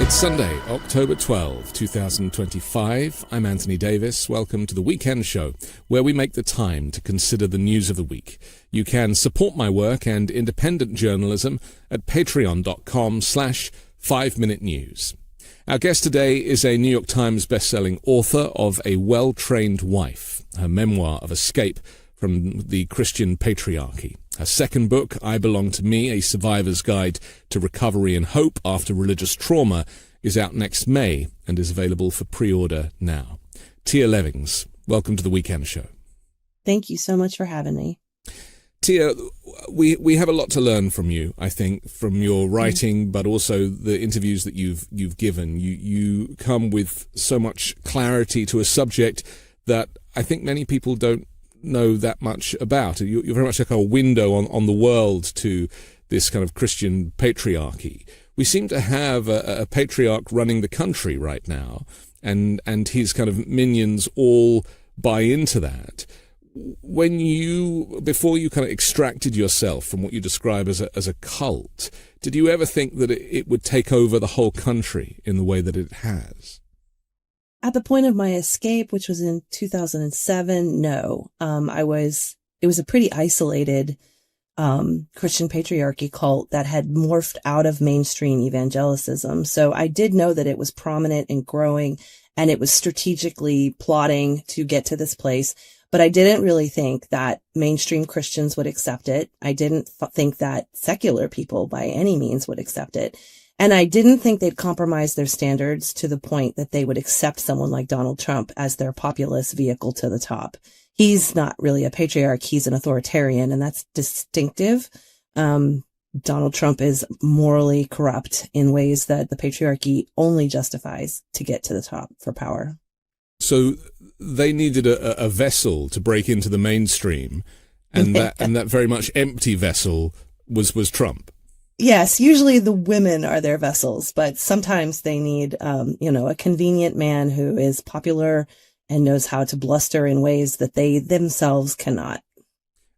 It's Sunday, October 12, 2025. I'm Anthony Davis. Welcome to the Weekend Show, where we make the time to consider the news of the week. You can support my work and independent journalism at patreon.com/5Minute News. Our guest today is a New York Times bestselling author of A Well-Trained Wife, her memoir of escape from the Christian patriarchy. Her second book, I Belong to Me, A Survivor's Guide to Recovery and Hope After Religious Trauma, is out next May and is available for pre-order now. Tia Levings, welcome to the Weekend Show. Thank you so much for having me. Tia, we have a lot to learn from you, I think, from your writing, but also the interviews that you've given. You come with so much clarity to a subject that I think many people don't know that much about. You're very much like a window on the world to this kind of Christian patriarchy. We seem to have a patriarch running the country right now, and his kind of minions all buy into that. Before you kind of extracted yourself from what you describe as a cult, did you ever think that it would take over the whole country in the way that it has? At the point of my escape, which was in 2007, no. It was a pretty isolated Christian patriarchy cult that had morphed out of mainstream evangelicism. So I did know that it was prominent and growing, and it was strategically plotting to get to this place. But I didn't really think that mainstream Christians would accept it. I didn't think that secular people by any means would accept it. And I didn't think they'd compromise their standards to the point that they would accept someone like Donald Trump as their populist vehicle to the top. He's not really a patriarch. He's an authoritarian, and that's distinctive. Donald Trump is morally corrupt in ways that the patriarchy only justifies to get to the top for power. So they needed a vessel to break into the mainstream, and that very much empty vessel was Trump. Yes, usually the women are their vessels, but sometimes they need, a convenient man who is popular and knows how to bluster in ways that they themselves cannot.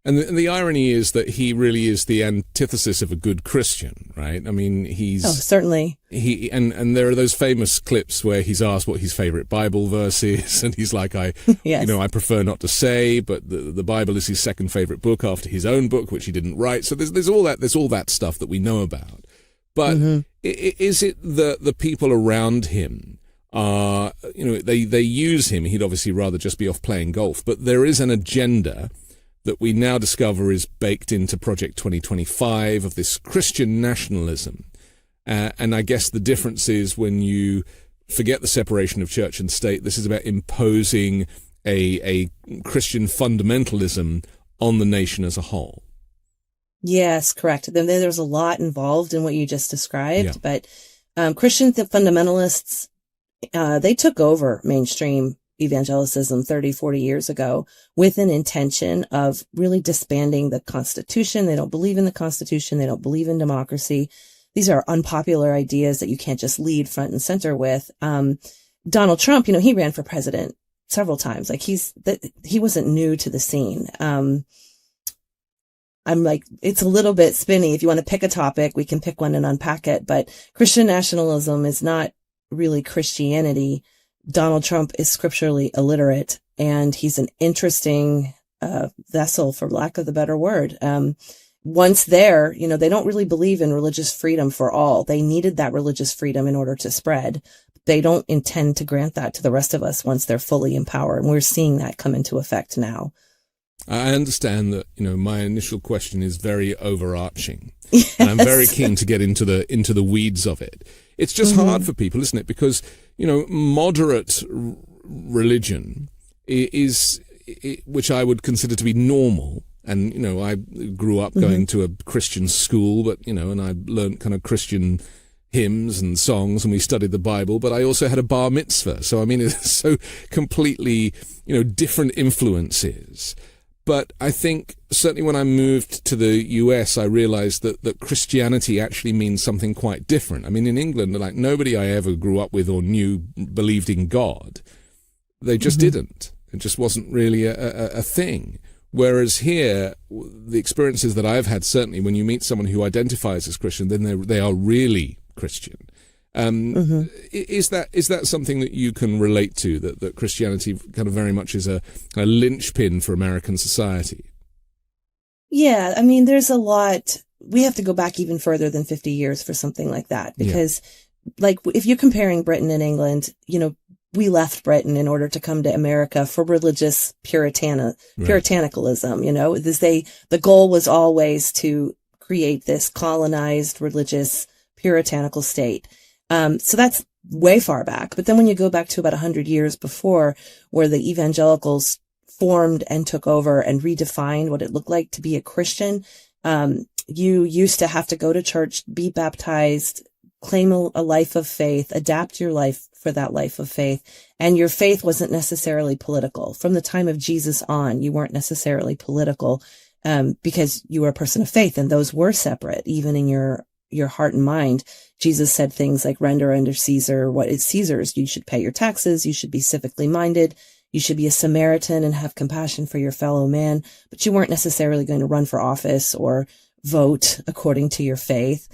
And the irony is that he really is the antithesis of a good Christian, right? I mean, certainly. And there are those famous clips where he's asked what his favorite Bible verse is, and he's like, Yes. I prefer not to say, but the Bible is his second favorite book after his own book, which he didn't write. So there's all that stuff that we know about. But is it the people around him are, they use him? He'd obviously rather just be off playing golf, but there is an agenda that we now discover is baked into Project 2025 of this Christian nationalism. And I guess the difference is when you forget the separation of church and state, this is about imposing a Christian fundamentalism on the nation as a whole. Yes, correct. There's a lot involved in what you just described, but Christian fundamentalists, they took over mainstream evangelicism 30, 40 years ago with an intention of really disbanding the Constitution. They don't believe in the Constitution. They don't believe in democracy. These are unpopular ideas that you can't just lead front and center with. Donald Trump, he ran for president several times. Like he wasn't new to the scene. I'm like, it's a little bit spinny. If you want to pick a topic, we can pick one and unpack it, but Christian nationalism is not really Christianity. Donald Trump is scripturally illiterate, and he's an interesting vessel, for lack of the better word. Once there, they don't really believe in religious freedom for all. They needed that religious freedom in order to spread. They don't intend to grant that to the rest of us once they're fully in power, and we're seeing that come into effect now. I understand that, my initial question is very overarching, Yes. and I'm very keen to get into the weeds of it. It's just hard for people, isn't it? Because, moderate religion is, which I would consider to be normal. And, I grew up going to a Christian school, but, and I learned kind of Christian hymns and songs, and we studied the Bible, but I also had a bar mitzvah. So, I mean, it's so completely, different influences. But I think certainly when I moved to the US, I realized that Christianity actually means something quite different. I mean, in England, like nobody I ever grew up with or knew believed in God. They just didn't. It just wasn't really a thing. Whereas here, the experiences that I've had, certainly when you meet someone who identifies as Christian, then they are really Christian. Is that something that you can relate to, that Christianity kind of very much is a linchpin for American society? Yeah, I mean, there's a lot. We have to go back even further than 50 years for something like that, because like if you're comparing Britain and England, we left Britain in order to come to America for religious puritanicalism. The goal was always to create this colonized religious puritanical state. So that's way far back. But then when you go back to about 100 years before, where the evangelicals formed and took over and redefined what it looked like to be a Christian, you used to have to go to church, be baptized, claim a life of faith, adapt your life for that life of faith. And your faith wasn't necessarily political. From the time of Jesus on, you weren't necessarily political, because you were a person of faith, and those were separate, even in your heart and mind. Jesus said things like, render unto Caesar what is Caesar's. You should pay your taxes. You should be civically minded. You should be a Samaritan and have compassion for your fellow man. But you weren't necessarily going to run for office or vote according to your faith.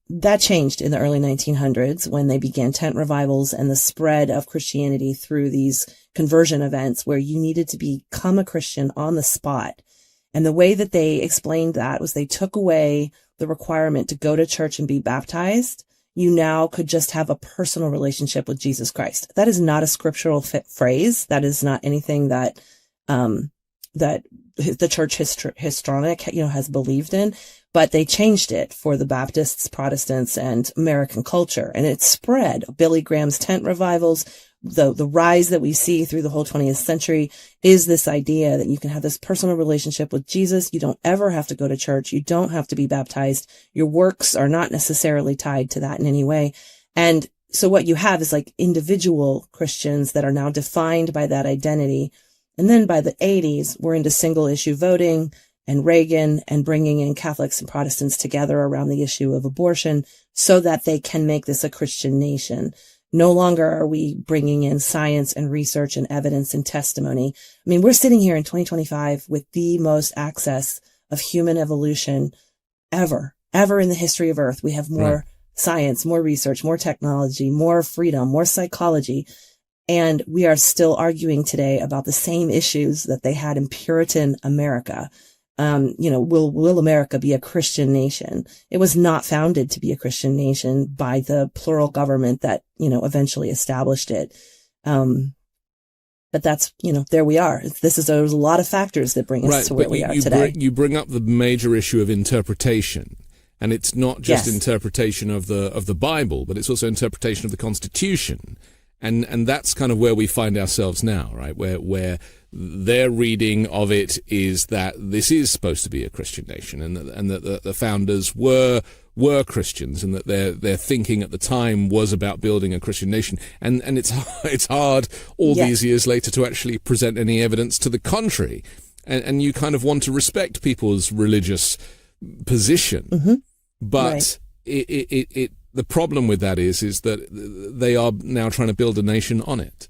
That changed in the early 1900s when they began tent revivals and the spread of Christianity through these conversion events where you needed to become a Christian on the spot. And the way that they explained that was they took away the requirement to go to church and be baptized. You now could just have a personal relationship with Jesus Christ. That is not a scriptural phrase. That is not anything that the church histrionic, has believed in. But they changed it for the Baptists, Protestants, and American culture, and it spread. Billy Graham's tent revivals, the rise that we see through the whole 20th century is this idea that you can have this personal relationship with Jesus. You don't ever have to go to church. You don't have to be baptized. Your works are not necessarily tied to that in any way. And so what you have is like individual Christians that are now defined by that identity. And then by the 80s, we're into single issue voting and Reagan and bringing in Catholics and Protestants together around the issue of abortion so that they can make this a Christian nation. No longer are we bringing in science and research and evidence and testimony. I mean, we're sitting here in 2025 with the most access of human evolution ever in the history of Earth. We have more science, more research, more technology, more freedom, more psychology. And we are still arguing today about the same issues that they had in Puritan America. Will America be a Christian nation? It was not founded to be a Christian nation by the plural government that, eventually established it. But that's, there we are. There's a lot of factors that bring us to where we are today. You bring up the major issue of interpretation. And it's not just interpretation of the Bible, but it's also interpretation of the Constitution. And that's kind of where we find ourselves now, right? Where their reading of it is that this is supposed to be a Christian nation, and that the founders were Christians, and that their thinking at the time was about building a Christian nation. And it's hard all these years later to actually present any evidence to the contrary. And you kind of want to respect people's religious position, but the problem with that is that they are now trying to build a nation on it.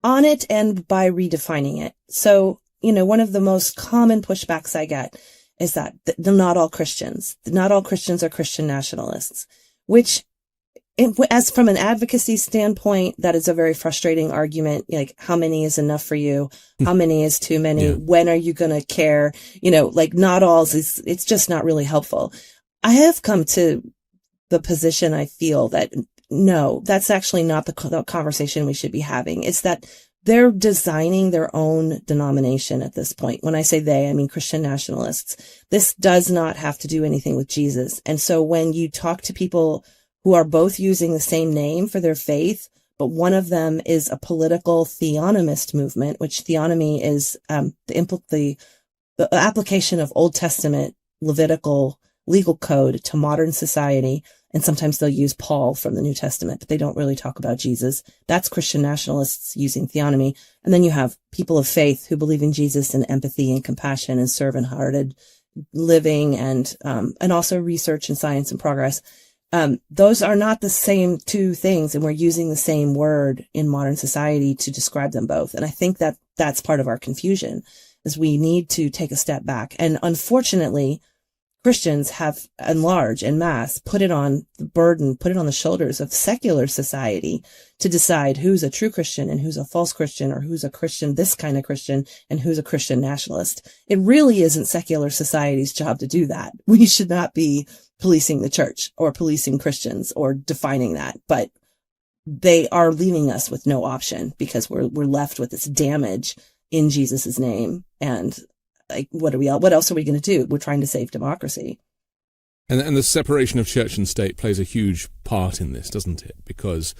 On it and by redefining it. So, one of the most common pushbacks I get is that not all Christians are Christian nationalists, which, as from an advocacy standpoint, that is a very frustrating argument. Like, how many is enough for you? How many is too many? When are you going to care? Not all it's just not really helpful. I have come to the position I feel that no, that's actually not the conversation we should be having. It's that they're designing their own denomination at this point. When I say they, I mean Christian nationalists. This does not have to do anything with Jesus. And so when you talk to people who are both using the same name for their faith, but one of them is a political theonomist movement, which theonomy is the application of Old Testament Levitical legal code to modern society. And sometimes they'll use Paul from the New Testament, but they don't really talk about Jesus. That's Christian nationalists using theonomy. And then you have people of faith who believe in Jesus and empathy and compassion and servant-hearted living and also research and science and progress. Those are not the same two things. And we're using the same word in modern society to describe them both. And I think that that's part of our confusion is we need to take a step back. And unfortunately, Christians have, in large, en masse, put it on the shoulders of secular society to decide who's a true Christian and who's a false Christian, or who's a Christian, this kind of Christian, and who's a Christian nationalist. It really isn't secular society's job to do that. We should not be policing the church or policing Christians or defining that, but they are leaving us with no option because we're left with this damage in Jesus's name. And like, what else are we going to do? We're trying to save democracy. And the separation of church and state plays a huge part in this, doesn't it? Because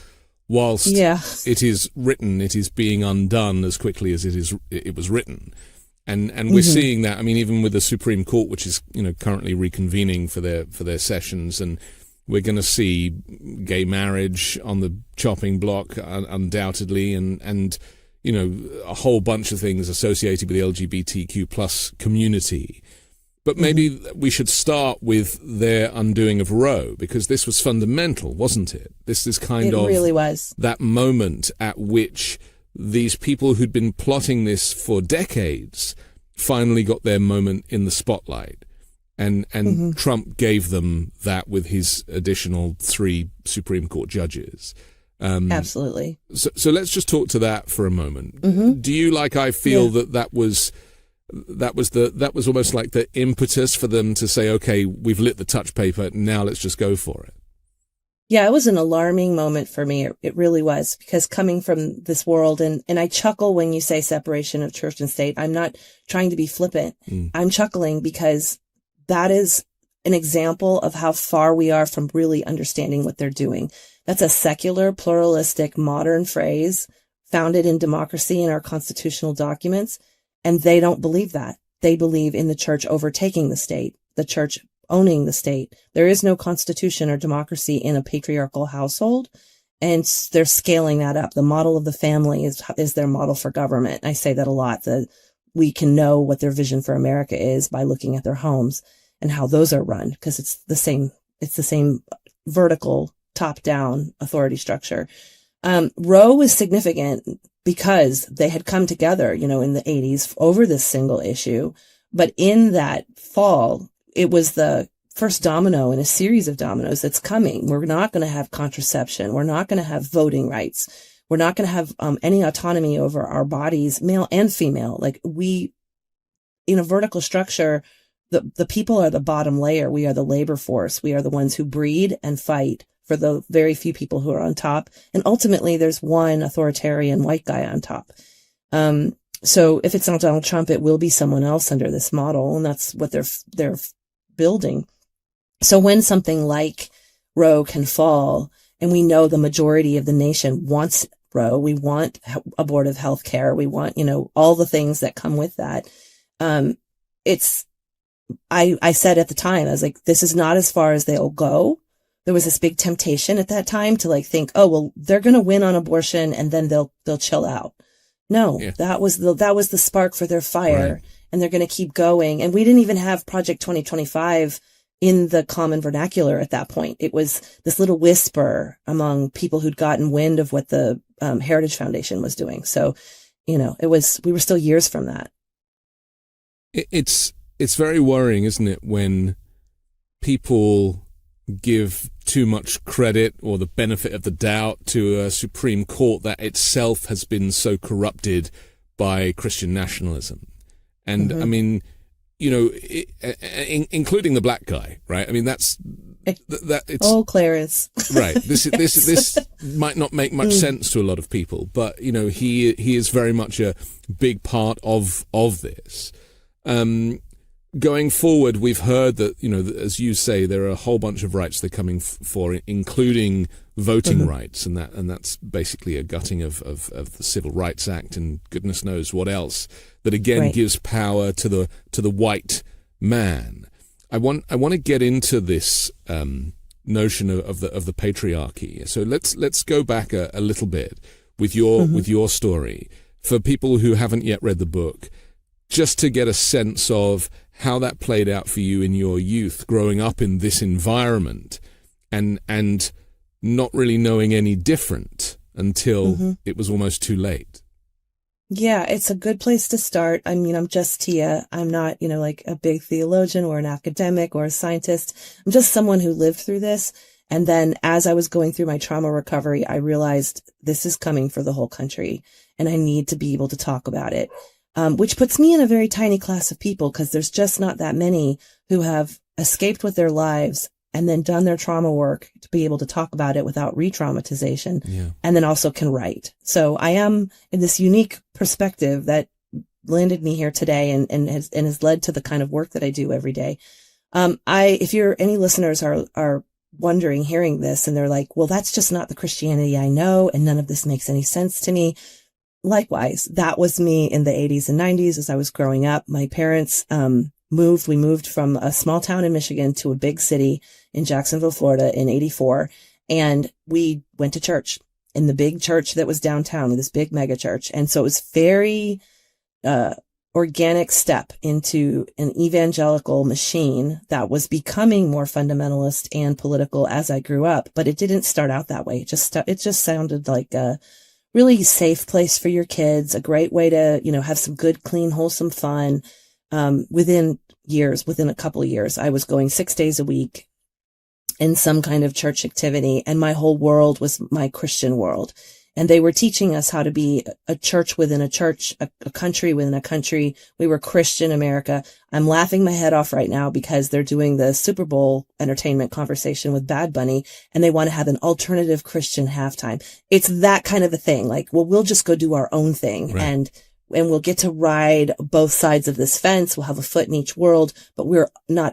whilst it is written, it is being undone as quickly as it was written. And we're seeing that, I mean, even with the Supreme Court, which is, currently reconvening for their sessions, and we're going to see gay marriage on the chopping block, undoubtedly, and a whole bunch of things associated with the LGBTQ plus community. But maybe we should start with their undoing of Roe, because this was fundamental, wasn't it? This is it really was that moment at which these people who'd been plotting this for decades finally got their moment in the spotlight. And Trump gave them that with his additional 3 Supreme Court judges. Absolutely. So let's just talk to that for a moment. Do you, like I feel, that was almost like the impetus for them to say, okay, we've lit the touch paper, now let's just go for it? Yeah, it was an alarming moment for me. It really was, because coming from this world, and I chuckle when you say separation of church and state. I'm not trying to be flippant. I'm chuckling because that is an example of how far we are from really understanding what they're doing. That's a secular, pluralistic, modern phrase founded in democracy in our constitutional documents. And they don't believe that. They believe in the church overtaking the state, the church owning the state. There is no constitution or democracy in a patriarchal household. And they're scaling that up. The model of the family is their model for government. I say that a lot, that we can know what their vision for America is by looking at their homes and how those are run, because it's the same vertical top-down authority structure. Roe was significant because they had come together, in the 80s over this single issue. But in that fall, it was the first domino in a series of dominoes that's coming. We're not going to have contraception. We're not going to have voting rights. We're not going to have any autonomy over our bodies, male and female. Like, in a vertical structure, the people are the bottom layer. We are the labor force. We are the ones who breed and fight for the very few people who are on top. And ultimately, there's one authoritarian white guy on top. So if it's not Donald Trump, it will be someone else under this model. And that's what they're building. So when something like Roe can fall, and we know the majority of the nation wants Roe, we want abortive health care, we want, all the things that come with that. I said at the time, I was like, this is not as far as they'll go. There was this big temptation at that time to think, oh, well, they're going to win on abortion and then they'll chill out. No, that was the spark for their fire, right. And they're going to keep going. And we didn't even have Project 2025 in the common vernacular at that point. It was this little whisper among people who'd gotten wind of what the Heritage Foundation was doing. So, we were still years from that. It's very worrying, isn't it, when people give too much credit or the benefit of the doubt to a Supreme Court that itself has been so corrupted by Christian nationalism. And I mean, including the black guy, right? I mean, it's Clarence. Right. This might not make much sense to a lot of people, but he is very much a big part of this. Going forward, we've heard that, as you say, there are a whole bunch of rights they're coming for, including voting rights, and that's basically a gutting of the Civil Rights Act and goodness knows what else, that again gives power to the white man. I want to get into this notion of the patriarchy. So let's go back a little bit with your story for people who haven't yet read the book, just to get a sense of how that played out for you in your youth, growing up in this environment and not really knowing any different until it was almost too late. Yeah, it's a good place to start. I mean, I'm just Tia. I'm not, like a big theologian or an academic or a scientist. I'm just someone who lived through this. And then as I was going through my trauma recovery, I realized this is coming for the whole country and I need to be able to talk about it. Which puts me in a very tiny class of people because there's just not that many who have escaped with their lives and then done their trauma work to be able to talk about it without re-traumatization, and then also can write. So I am in this unique perspective that landed me here today and has led to the kind of work that I do every day. If any listeners are wondering, hearing this, and they're like, well, that's just not the Christianity I know, and none of this makes any sense to me. Likewise, that was me in the 80s and 90s as I was growing up. My parents, we moved from a small town in Michigan to a big city in Jacksonville, Florida in 84. And we went to church in the big church that was downtown, this big mega church. And so it was very, organic step into an evangelical machine that was becoming more fundamentalist and political as I grew up. But it didn't start out that way. It just sounded like a really safe place for your kids, a great way to, have some good, clean, wholesome fun. Within a couple of years, I was going 6 days a week in some kind of church activity, and my whole world was my Christian world. And they were teaching us how to be a church within a church, a country within a country. We were Christian America. I'm laughing my head off right now because they're doing the Super Bowl entertainment conversation with Bad Bunny, and they want to have an alternative Christian halftime. It's that kind of a thing. Like, well, we'll just go do our own thing. Right. And we'll get to ride both sides of this fence. We'll have a foot in each world, but we're in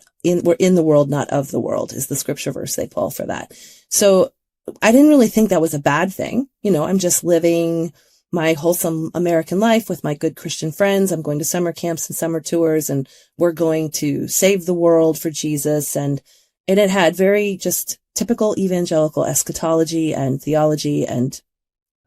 the world, not of the world, is the scripture verse they pull for that. So I didn't really think that was a bad thing. I'm just living my wholesome American life with my good Christian friends. I'm going to summer camps and summer tours, and we're going to save the world for Jesus. And it had very just typical evangelical eschatology and theology. And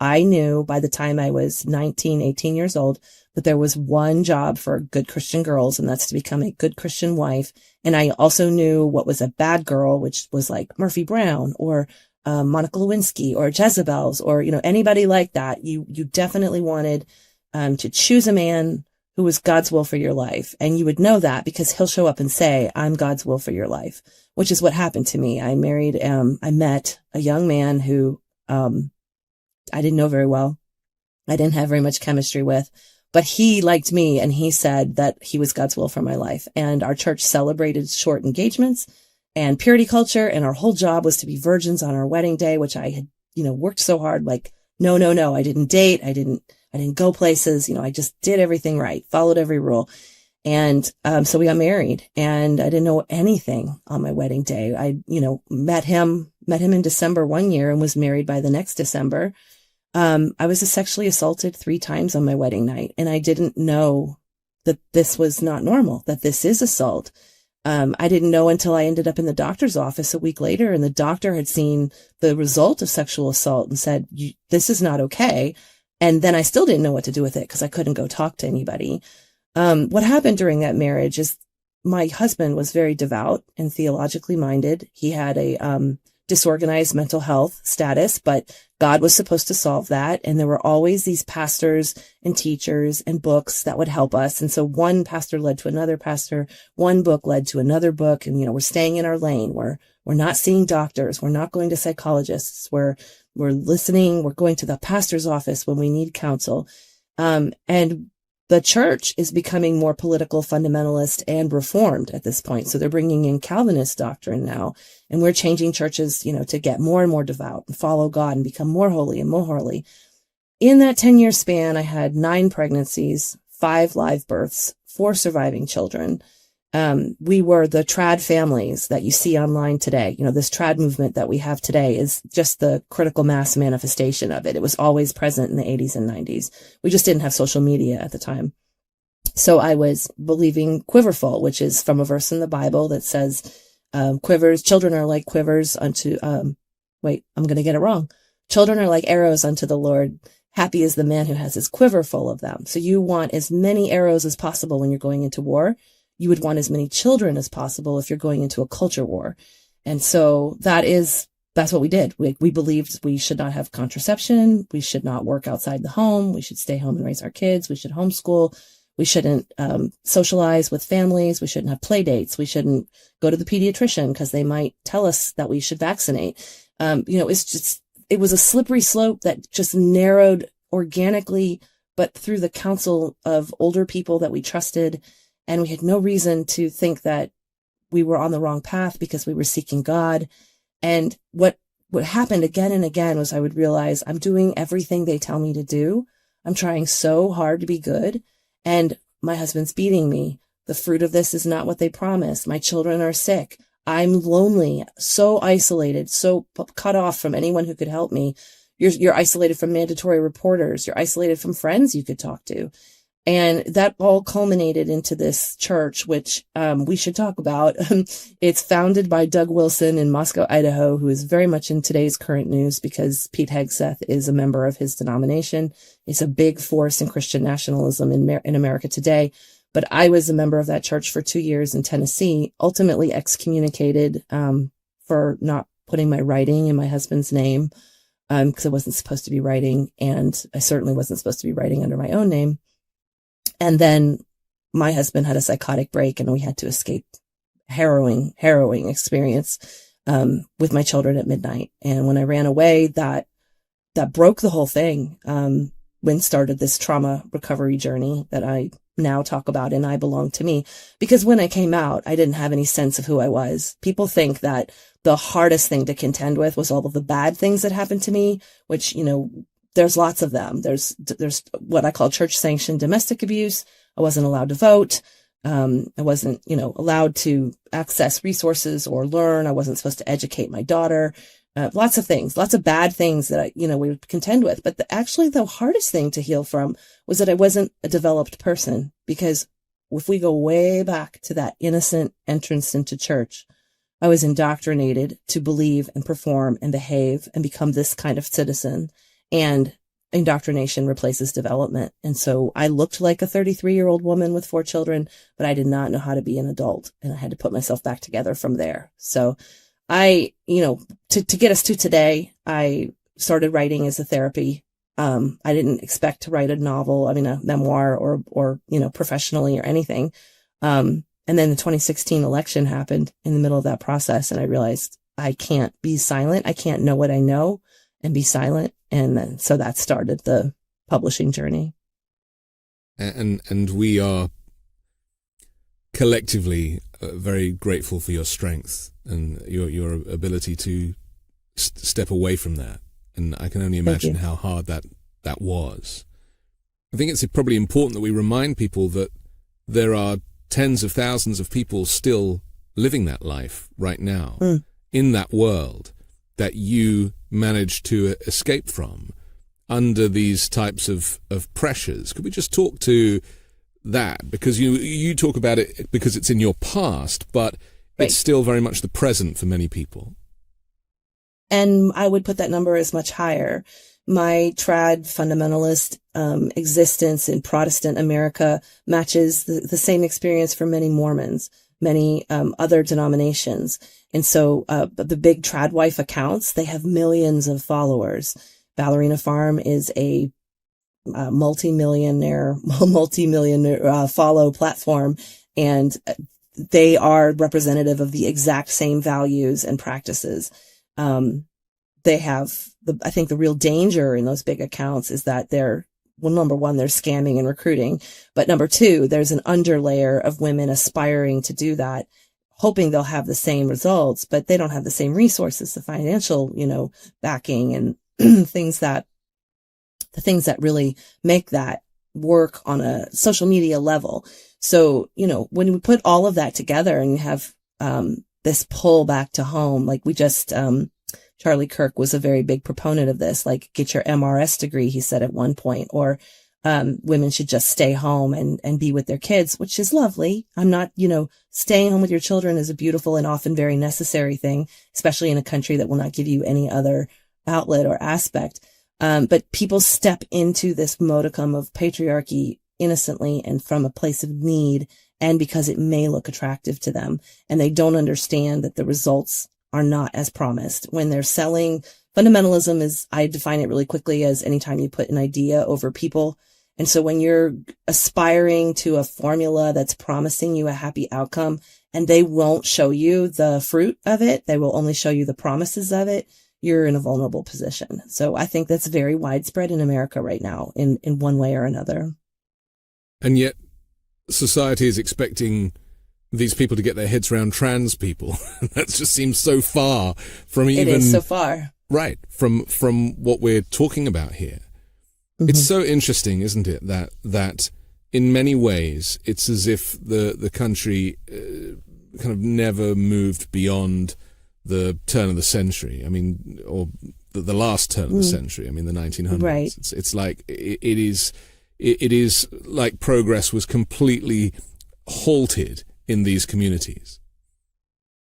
I knew by the time I was 19, 18 years old that there was one job for good Christian girls, and that's to become a good Christian wife. And I also knew what was a bad girl, which was like Murphy Brown or Monica Lewinsky or Jezebels or, anybody like that. You definitely wanted to choose a man who was God's will for your life. And you would know that because he'll show up and say, I'm God's will for your life, which is what happened to me. I met a young man who I didn't know very well. I didn't have very much chemistry with, but he liked me and he said that he was God's will for my life. And our church celebrated short engagements and purity culture. And our whole job was to be virgins on our wedding day, which I had, worked so hard. Like, no. I didn't date. I didn't go places. I just did everything right, followed every rule. And, so we got married and I didn't know anything on my wedding day. I, met him in December one year and was married by the next December. I was sexually assaulted 3 times on my wedding night, and I didn't know that this was not normal, that this is assault. I didn't know until I ended up in the doctor's office a week later, and the doctor had seen the result of sexual assault and said, this is not okay. And then I still didn't know what to do with it because I couldn't go talk to anybody. What happened during that marriage is my husband was very devout and theologically minded. He had a, disorganized mental health status, but God was supposed to solve that. And there were always these pastors and teachers and books that would help us. And so one pastor led to another pastor, one book led to another book. And, we're staying in our lane. We're not seeing doctors. We're not going to psychologists. We're listening. We're going to the pastor's office when we need counsel. And the church is becoming more political, fundamentalist, and reformed at this point. So they're bringing in Calvinist doctrine now, and we're changing churches, to get more and more devout and follow God and become more holy and more holy. In that 10-year span, I had 9 pregnancies, 5 live births, 4 surviving children. We were the trad families that you see online today. This trad movement that we have today is just the critical mass manifestation of it. It was always present in the 80s and 90s. We just didn't have social media at the time. So I was believing quiverful, which is from a verse in the Bible that says, children are like quivers unto, I'm going to get it wrong. Children are like arrows unto the Lord. Happy is the man who has his quiver full of them. So you want as many arrows as possible when you're going into war. You would want as many children as possible if you're going into a culture war. And so that is that's what we did. We believed we should not have contraception. We should not work outside the home. We should stay home and raise our kids. We should homeschool. We shouldn't socialize with families. We shouldn't have play dates. We shouldn't go to the pediatrician because they might tell us that we should vaccinate. It was a slippery slope that just narrowed organically, but through the counsel of older people that we trusted. And we had no reason to think that we were on the wrong path because we were seeking God. And what happened again and again was I would realize I'm doing everything they tell me to do. I'm trying so hard to be good. And my husband's beating me. The fruit of this is not what they promised. My children are sick. I'm lonely, so isolated, so cut off from anyone who could help me. You're isolated from mandatory reporters. You're isolated from friends you could talk to. And that all culminated into this church, which we should talk about. It's founded by Doug Wilson in Moscow, Idaho, who is very much in today's current news because Pete Hegseth is a member of his denomination. It's a big force in Christian nationalism in America today. But I was a member of that church for 2 years in Tennessee, ultimately excommunicated for not putting my writing in my husband's name because I wasn't supposed to be writing, and I certainly wasn't supposed to be writing under my own name. And then my husband had a psychotic break and we had to escape harrowing experience, with my children at midnight. And when I ran away, that broke the whole thing. When started this trauma recovery journey that I now talk about in I Belong to Me, because when I came out, I didn't have any sense of who I was. People think that the hardest thing to contend with was all of the bad things that happened to me, which, there's lots of them. There's what I call church sanctioned domestic abuse. I wasn't allowed to vote. I wasn't, allowed to access resources or learn. I wasn't supposed to educate my daughter. Lots of things, lots of bad things that we would contend with. But actually the hardest thing to heal from was that I wasn't a developed person, because if we go way back to that innocent entrance into church, I was indoctrinated to believe and perform and behave and become this kind of citizen. And indoctrination replaces development. And so I looked like a 33-year-old woman with 4 children, but I did not know how to be an adult. And I had to put myself back together from there. So to get us to today, I started writing as a therapy. I didn't expect to write a novel, a memoir or professionally or anything. And then the 2016 election happened in the middle of that process. And I realized I can't be silent. I can't know what I know and be silent. And then, so that started the publishing journey. And we are collectively very grateful for your strength and your ability to step away from that. And I can only imagine how hard that was. I think it's probably important that we remind people that there are tens of thousands of people still living that life right now in that world that you managed to escape from under these types of pressures. Could we just talk to that? Because you talk about it because it's in your past, but it's still very much the present for many people. And I would put that number as much higher. My trad fundamentalist existence in Protestant America matches the same experience for many Mormons, many other denominations. And so the big trad wife accounts, they have millions of followers. Ballerina Farm is a multi-millionaire follow platform, and they are representative of the exact same values and practices. They have I think the real danger in those big accounts is that number one, they're scamming and recruiting, but number two, there's an underlayer of women aspiring to do that, hoping they'll have the same results, but they don't have the same resources, the financial, backing and the things that really make that work on a social media level. So, when we put all of that together and you have, this pull back to home, like we just, Charlie Kirk was a very big proponent of this, like get your MRS degree, he said at one point, or, women should just stay home and be with their kids, which is lovely. I'm not, staying home with your children is a beautiful and often very necessary thing, especially in a country that will not give you any other outlet or aspect. But people step into this modicum of patriarchy innocently and from a place of need, and because it may look attractive to them, and they don't understand that the results are not as promised. When they're selling, fundamentalism is, I define it really quickly as anytime you put an idea over people. And so when you're aspiring to a formula that's promising you a happy outcome and they won't show you the fruit of it, they will only show you the promises of it, you're in a vulnerable position. So I think that's very widespread in America right now in one way or another. And yet society is expecting these people to get their heads around trans people. That just seems so far from even... It is so far. Right, from what we're talking about here. Mm-hmm. It's so interesting, isn't it, that in many ways it's as if the country kind of never moved beyond the turn of the century. I mean, or the last turn of the century. I mean, the 1900s. Right. It's like it is like progress was completely halted in these communities.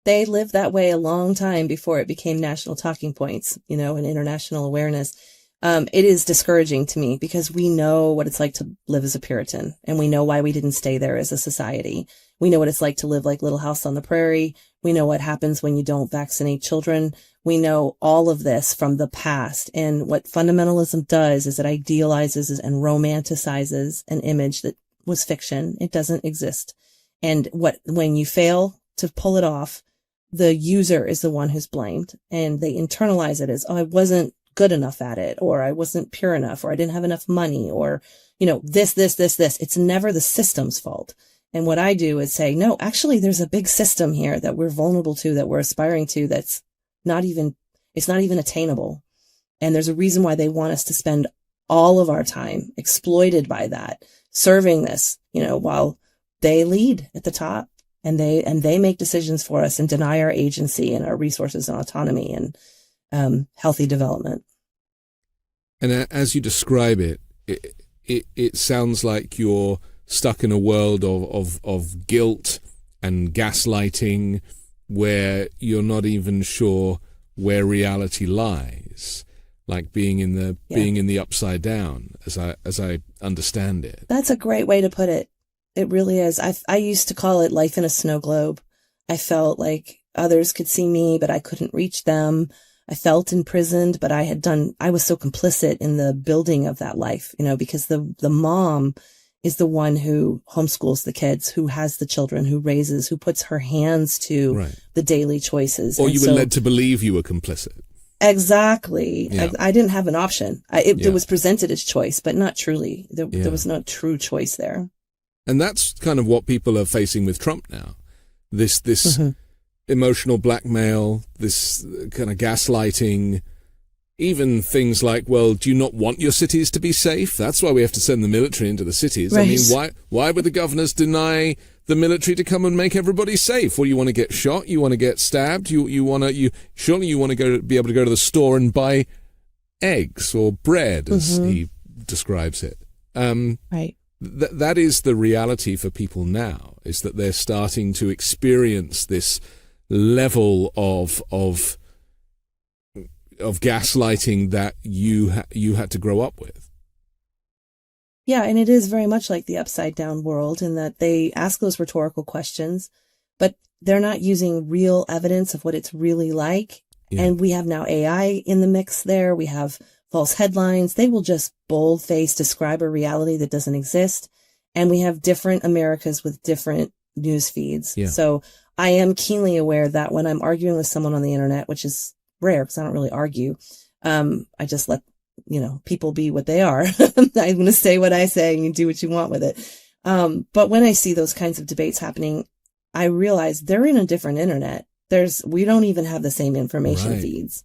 They lived that way a long time before it became national talking points, and international awareness. It is discouraging to me because we know what it's like to live as a Puritan, and we know why we didn't stay there as a society. We know what it's like to live like Little House on the Prairie. We know what happens when you don't vaccinate children. We know all of this from the past. And what fundamentalism does is it idealizes and romanticizes an image that was fiction. It doesn't exist. And when you fail to pull it off, the user is the one who's blamed, and they internalize it as, oh, I wasn't good enough at it, or I wasn't pure enough, or I didn't have enough money, or, this. It's never the system's fault. And what I do is say, no, actually, there's a big system here that we're vulnerable to, that we're aspiring to, it's not even attainable. And there's a reason why they want us to spend all of our time exploited by that, serving this, while they lead at the top and they make decisions for us and deny our agency and our resources and autonomy and healthy development. And as you describe it, it sounds like you're stuck in a world of guilt and gaslighting where you're not even sure where reality lies, like being in the upside down, as I understand it. That's a great way to put it. It really is. I used to call it life in a snow globe. I felt like others could see me, but I couldn't reach them. I felt imprisoned, but I was so complicit in the building of that life, because the mom is the one who homeschools the kids, who has the children, who raises, who puts her hands to the daily choices. Or you were led to believe you were complicit. Exactly. Yeah. I didn't have an option. It was presented as choice, but not truly. There was no true choice there. And that's kind of what people are facing with Trump now. This emotional blackmail, this kind of gaslighting, even things like, well, do you not want your cities to be safe? That's why we have to send the military into the cities. Right. I mean, why would the governors deny the military to come and make everybody safe? Well, you want to get shot, you want to get stabbed, surely you want to be able to go to the store and buy eggs or bread, as he describes it. Right. That is the reality for people now, is that they're starting to experience this level of gaslighting that you had to grow up with. Yeah, and it is very much like the upside down world in that they ask those rhetorical questions, but they're not using real evidence of what it's really like. Yeah. And we have now AI in the mix there. We have false headlines. They will just bold-faced describe a reality that doesn't exist. And we have different Americas with different news feeds. Yeah. So I am keenly aware that when I'm arguing with someone on the internet, which is rare because I don't really argue, I just let, people be what they are. I'm going to say what I say and you do what you want with it. But when I see those kinds of debates happening, I realize they're in a different internet. We don't even have the same information feeds.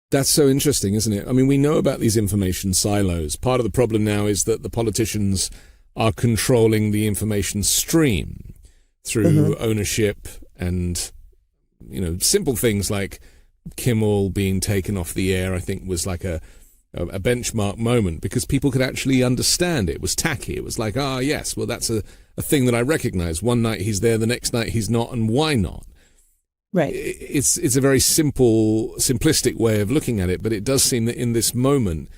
That's so interesting, isn't it? I mean, we know about these information silos. Part of the problem now is that the politicians are controlling the information stream through ownership and, simple things like Kimmel being taken off the air, I think was like a benchmark moment because people could actually understand it. It was tacky. It was like, yes, well, that's a thing that I recognize. One night he's there, the next night he's not, and why not? Right. It's a very simplistic way of looking at it, but it does seem that in this moment,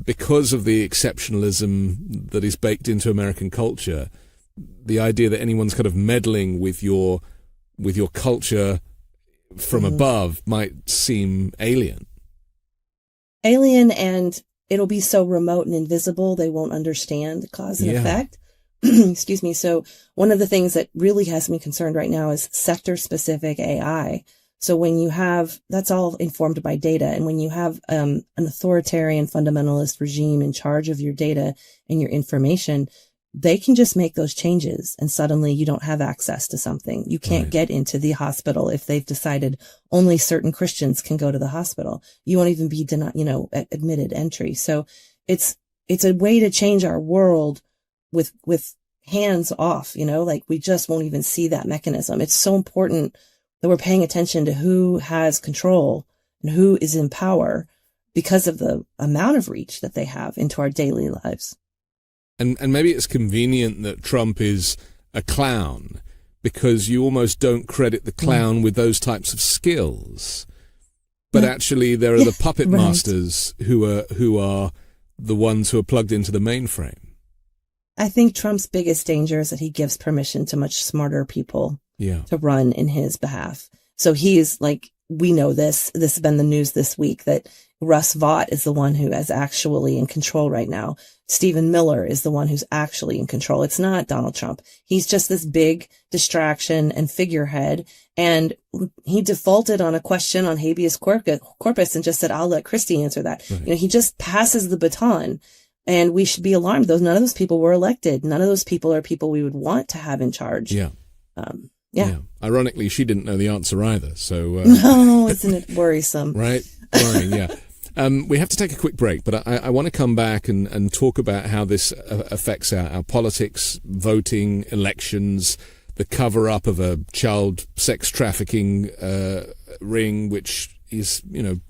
because of the exceptionalism that is baked into American culture, the idea that anyone's kind of meddling with your culture from above might seem alien. Alien, and it'll be so remote and invisible, they won't understand cause and effect. Excuse me. So one of the things that really has me concerned right now is sector-specific AI. So when you have, that's all informed by data. And when you have an authoritarian fundamentalist regime in charge of your data and your information, they can just make those changes and suddenly you don't have access to something. You can't get into the hospital if they've decided only certain Christians can go to the hospital. You won't even be admitted entry. So it's a way to change our world with hands off, like we just won't even see that mechanism. It's so important that we're paying attention to who has control and who is in power because of the amount of reach that they have into our daily lives. And maybe it's convenient that Trump is a clown because you almost don't credit the clown with those types of skills. But actually there are the puppet masters who are the ones who are plugged into the mainframe. I think Trump's biggest danger is that he gives permission to much smarter people to run in his behalf. So he is like, we know this has been the news this week, that Russ Vought is the one who is actually in control right now. Stephen Miller is the one who's actually in control. It's not Donald Trump. He's just this big distraction and figurehead. And he defaulted on a question on habeas corpus and just said, I'll let Christie answer that. Right. He just passes the baton. And we should be alarmed. None of those people were elected. None of those people are people we would want to have in charge. Yeah. Ironically, she didn't know the answer either. So no, isn't it worrisome? Right. Worrying, yeah. We have to take a quick break, but I want to come back and talk about how this affects our politics, voting, elections, the cover-up of a child sex trafficking ring, which is,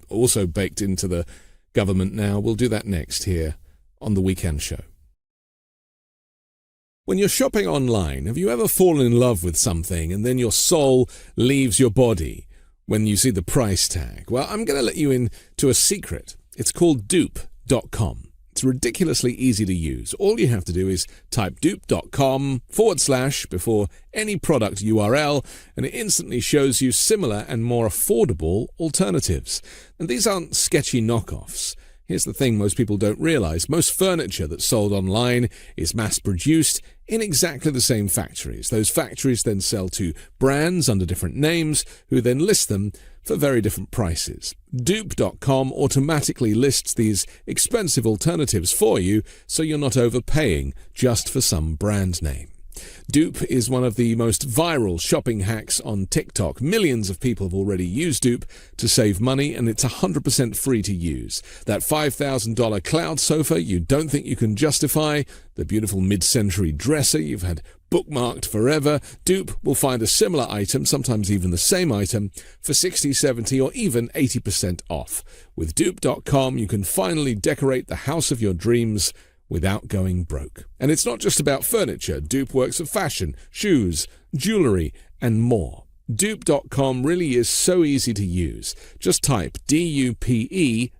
also baked into the government now. We'll do that next here on The Weekend Show. When you're shopping online, have you ever fallen in love with something and then your soul leaves your body when you see the price tag? Well, I'm going to let you into a secret. It's called dupe.com. It's ridiculously easy to use. All you have to do is type dupe.com / before any product URL, and it instantly shows you similar and more affordable alternatives. And these aren't sketchy knockoffs. Here's the thing most people don't realize. Most furniture that's sold online is mass-produced in exactly the same factories. Those factories then sell to brands under different names who then list them for very different prices. Dupe.com automatically lists these expensive alternatives for you so you're not overpaying just for some brand name. Dupe is one of the most viral shopping hacks on TikTok. Millions of people have already used Dupe to save money, and it's 100% free to use. That $5,000 cloud sofa you don't think you can justify, the beautiful mid-century dresser you've had bookmarked forever, Dupe will find a similar item, sometimes even the same item, for 60, 70, or even 80% off. With Dupe.com, you can finally decorate the house of your dreams without going broke. And it's not just about furniture. Dupe works for fashion, shoes, jewelry, and more. Dupe.com really is so easy to use. Just type dupe.com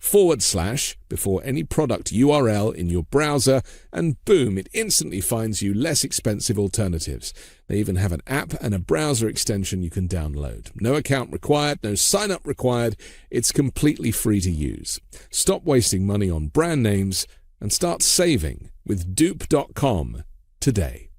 / before any product URL in your browser, and boom, it instantly finds you less expensive alternatives. They even have an app and a browser extension you can download. No account required, no sign-up required. It's completely free to use. Stop wasting money on brand names and start saving with dupe.com today.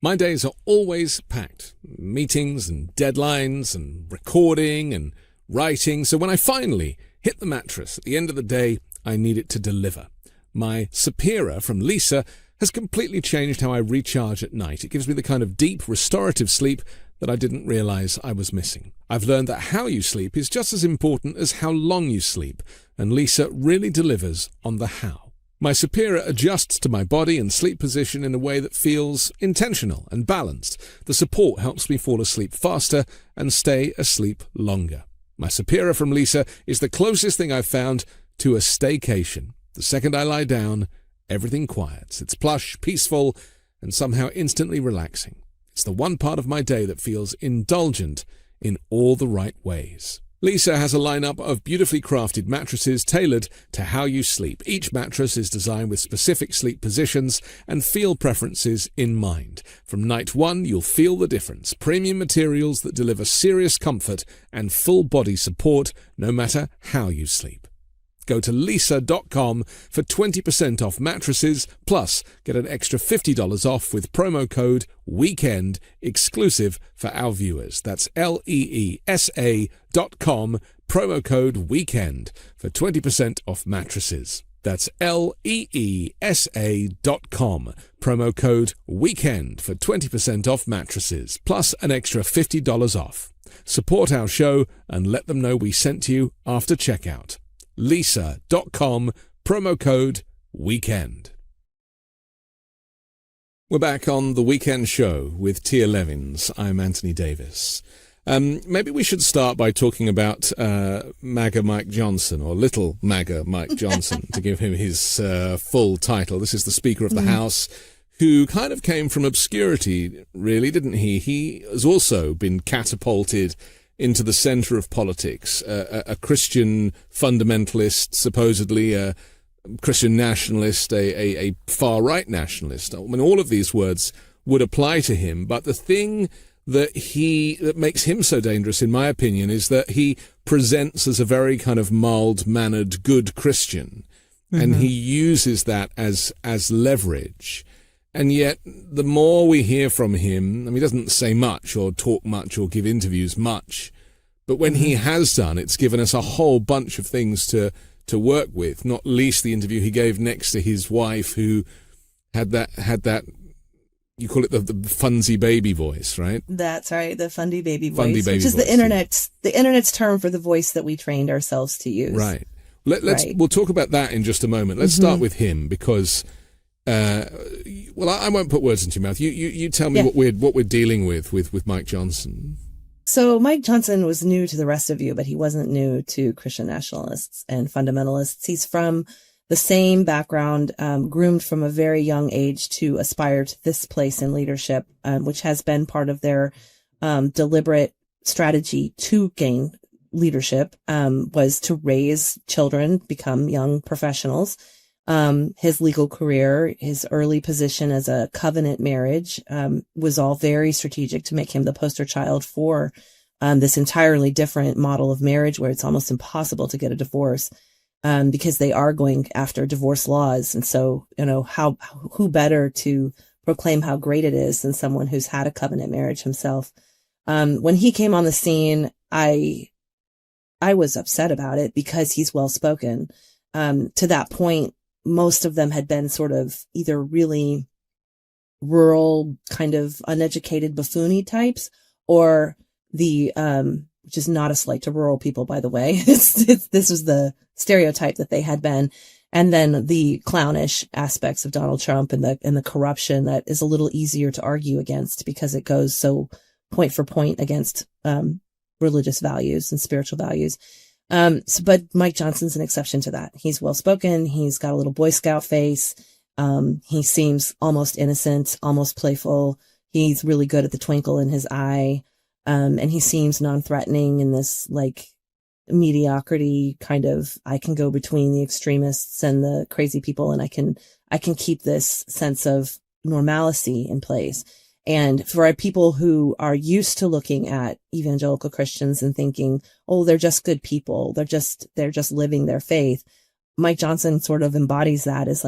My days are always packed. Meetings and deadlines and recording and writing. So when I finally hit the mattress at the end of the day, I need it to deliver. My Sapira from Lisa has completely changed how I recharge at night. It gives me the kind of deep, restorative sleep that I didn't realize I was missing. I've learned that how you sleep is just as important as how long you sleep, and Lisa really delivers on the how. My Sapira adjusts to my body and sleep position in a way that feels intentional and balanced. The support helps me fall asleep faster and stay asleep longer. My Sapira from Lisa is the closest thing I've found to a staycation. The second I lie down, everything quiets. It's plush, peaceful, and somehow instantly relaxing. It's the one part of my day that feels indulgent in all the right ways. Lisa has a lineup of beautifully crafted mattresses tailored to how you sleep. Each mattress is designed with specific sleep positions and feel preferences in mind. From night one, you'll feel the difference. Premium materials that deliver serious comfort and full body support no matter how you sleep. Go to lisa.com for 20% off mattresses, plus get an extra $50 off with promo code WEEKEND, exclusive for our viewers. That's leesa.com, promo code WEEKEND for 20% off mattresses. That's leesa.com, promo code WEEKEND for 20% off mattresses, plus an extra $50 off. Support our show and let them know we sent you after checkout. lisa.com, promo code WEEKEND. We're back on The Weekend Show with Tia Levings. I'm Anthony Davis. Maybe we should start by talking about MAGA Mike Johnson, or Little MAGA Mike Johnson, to give him his full title. This is the Speaker of the House, who kind of came from obscurity, really, didn't he? He has also been catapulted into the center of politics, a Christian fundamentalist, supposedly a Christian nationalist, a far-right nationalist. I mean, all of these words would apply to him, but the thing that makes him so dangerous, in my opinion, is that he presents as a very kind of mild-mannered, good Christian, and he uses that as leverage. And yet, the more we hear from him, I mean, he doesn't say much or talk much or give interviews much, but when he has done, it's given us a whole bunch of things to work with, not least the interview he gave next to his wife, who had that you call it the funsy baby voice, right? That's right, the fundy baby voice, which is the internet's term for the voice that we trained ourselves to use. Right. We'll talk about that in just a moment. Let's start with him, because I won't put words into your mouth. You tell me what we're dealing with Mike Johnson. So Mike Johnson was new to the rest of you, but he wasn't new to Christian nationalists and fundamentalists. He's from the same background, groomed from a very young age to aspire to this place in leadership, which has been part of their deliberate strategy to gain leadership, was to raise children, become young professionals. His legal career, his early position as a covenant marriage, was all very strategic to make him the poster child for this entirely different model of marriage, where it's almost impossible to get a divorce, because they are going after divorce laws. And so, who better to proclaim how great it is than someone who's had a covenant marriage himself? When he came on the scene, I was upset about it, because he's well spoken. To that point, most of them had been sort of either really rural, kind of uneducated buffoony types, or the, which is not a slight to rural people, by the way. This was the stereotype that they had been. And then the clownish aspects of Donald Trump and the corruption that is a little easier to argue against, because it goes so point for point against, religious values and spiritual values. But Mike Johnson's an exception to that. He's well spoken. He's got a little Boy Scout face. He seems almost innocent, almost playful. He's really good at the twinkle in his eye. And he seems non-threatening in this mediocrity kind of, I can go between the extremists and the crazy people, and I can keep this sense of normalcy in place. And for people who are used to looking at evangelical Christians and thinking, oh, they're just good people, they're just living their faith, Mike Johnson sort of embodies that as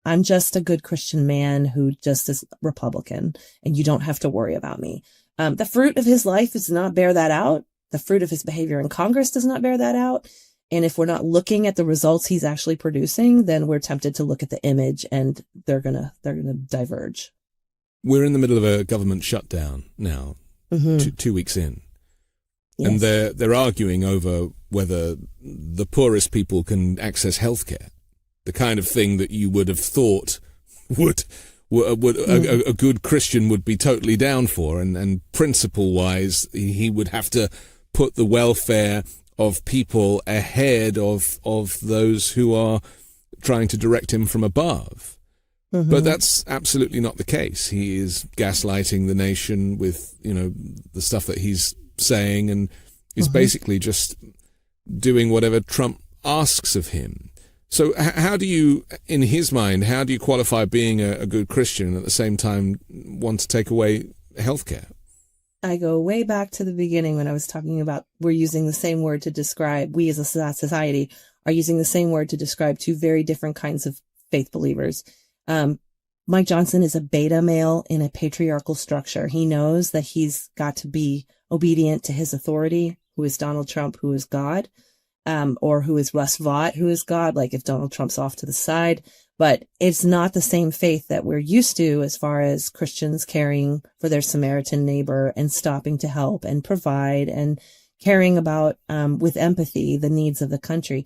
I'm just a good Christian man who just is Republican, and you don't have to worry about me. The fruit of his life does not bear that out. The fruit of his behavior in Congress does not bear that out. And if we're not looking at the results he's actually producing, then we're tempted to look at the image, and they're gonna diverge. We're in the middle of a government shutdown now, 2 weeks in. Yes. And they're arguing over whether the poorest people can access healthcare, the kind of thing that you would have thought a good Christian would be totally down for, and principle-wise, he would have to put the welfare of people ahead of those who are trying to direct him from above. But that's absolutely not the case. He is gaslighting the nation with, the stuff that he's saying, and is basically just doing whatever Trump asks of him. So how do you, in his mind, how do you qualify being a good Christian and at the same time want to take away healthcare? I go way back to the beginning when I was talking about we're using the same word to describe, we as a society are using the same word to describe two very different kinds of faith believers. Mike Johnson is a beta male in a patriarchal structure. He knows that he's got to be obedient to his authority, who is Donald Trump, who is God, or who is Russ Vought, who is God, like if Donald Trump's off to the side. But it's not the same faith that we're used to as far as Christians caring for their Samaritan neighbor and stopping to help and provide and caring about, with empathy, the needs of the country.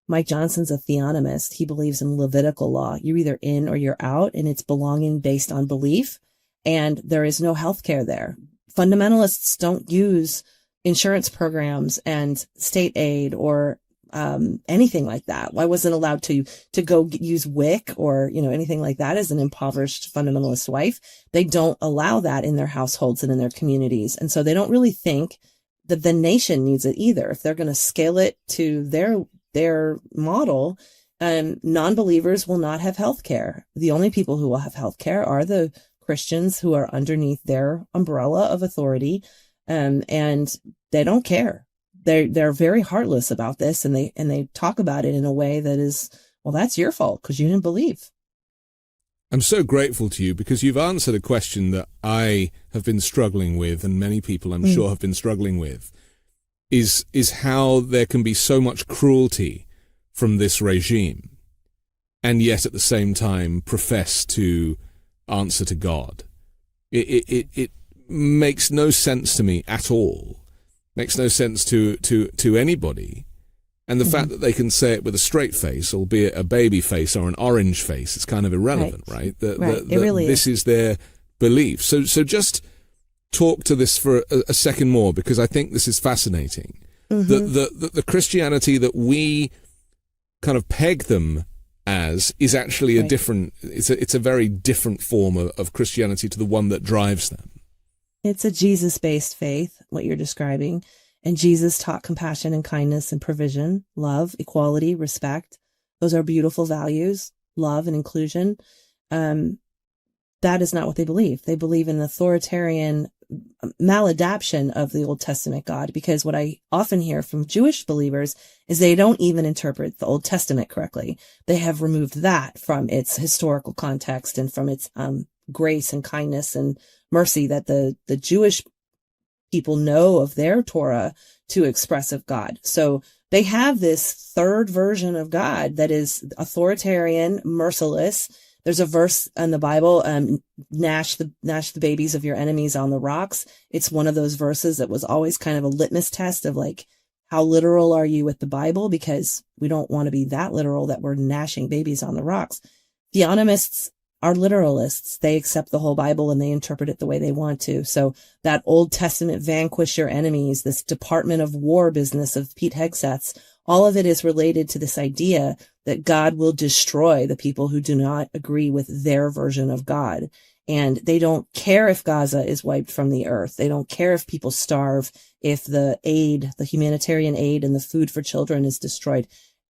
Mike Johnson's a theonomist. He believes in Levitical law. You're either in or you're out, and it's belonging based on belief. And there is no health care there. Fundamentalists don't use insurance programs and state aid or anything like that. I wasn't allowed to go use WIC or, anything like that as an impoverished fundamentalist wife. They don't allow that in their households and in their communities. And so they don't really think that the nation needs it either. If they're going to scale it to their model, non-believers will not have health care. The only people who will have health care are the Christians who are underneath their umbrella of authority. And they don't care. They're very heartless about this, and they talk about it in a way that is, well, that's your fault because you didn't believe. I'm so grateful to you because you've answered a question that I have been struggling with, and many people I'm sure have been struggling with, is how there can be so much cruelty from this regime, and yet at the same time profess to answer to God. It makes no sense to me at all. Makes no sense to anybody. And the fact that they can say it with a straight face, albeit a baby face or an orange face, is kind of irrelevant, right? It really this is their belief. So just talk to this for a second more, because I think this is fascinating. The Christianity that we kind of peg them as is actually a different, it's a very different form of Christianity to the one that drives them. It's a Jesus-based faith, what you're describing. And Jesus taught compassion and kindness and provision, love, equality, respect. Those are beautiful values, love and inclusion. That is not what they believe. They believe in an authoritarian maladaption of the Old Testament God, because what I often hear from Jewish believers is they don't even interpret the Old Testament correctly. They have removed that from its historical context and from its grace and kindness and mercy that the Jewish people know of their Torah to express of God. So they have this third version of God that is authoritarian, merciless. There's a verse in the Bible, gnash the babies of your enemies on the rocks. It's one of those verses that was always kind of a litmus test of like, how literal are you with the Bible? Because we don't want to be that literal that we're gnashing babies on the rocks. Theonomists are literalists. They accept the whole Bible and they interpret it the way they want to. So that Old Testament vanquish your enemies, this Department of War business of Pete Hegseth's, all of it is related to this idea that God will destroy the people who do not agree with their version of God. And they don't care if Gaza is wiped from the earth. They don't care if people starve, if the humanitarian aid and the food for children is destroyed.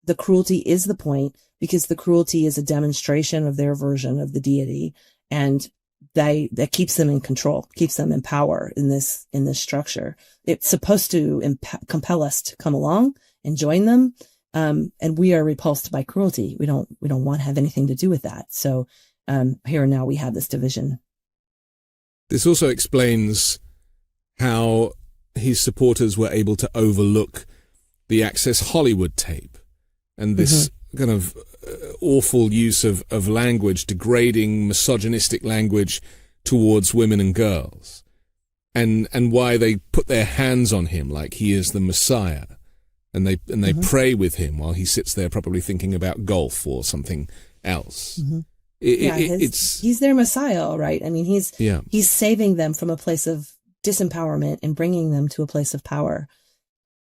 The cruelty is the point, because the cruelty is a demonstration of their version of the deity, and that keeps them in control, keeps them in power in this structure. It's supposed to compel us to come along and join them, and we are repulsed by cruelty. We don't want to have anything to do with that. So here and now we have this division. This also explains how his supporters were able to overlook the Access Hollywood tape and this kind of awful use of language, degrading, misogynistic language towards women and girls, and why they put their hands on him like he is the Messiah, and they pray with him while he sits there probably thinking about golf or something else. He's their Messiah, all right. I mean, he's saving them from a place of disempowerment and bringing them to a place of power.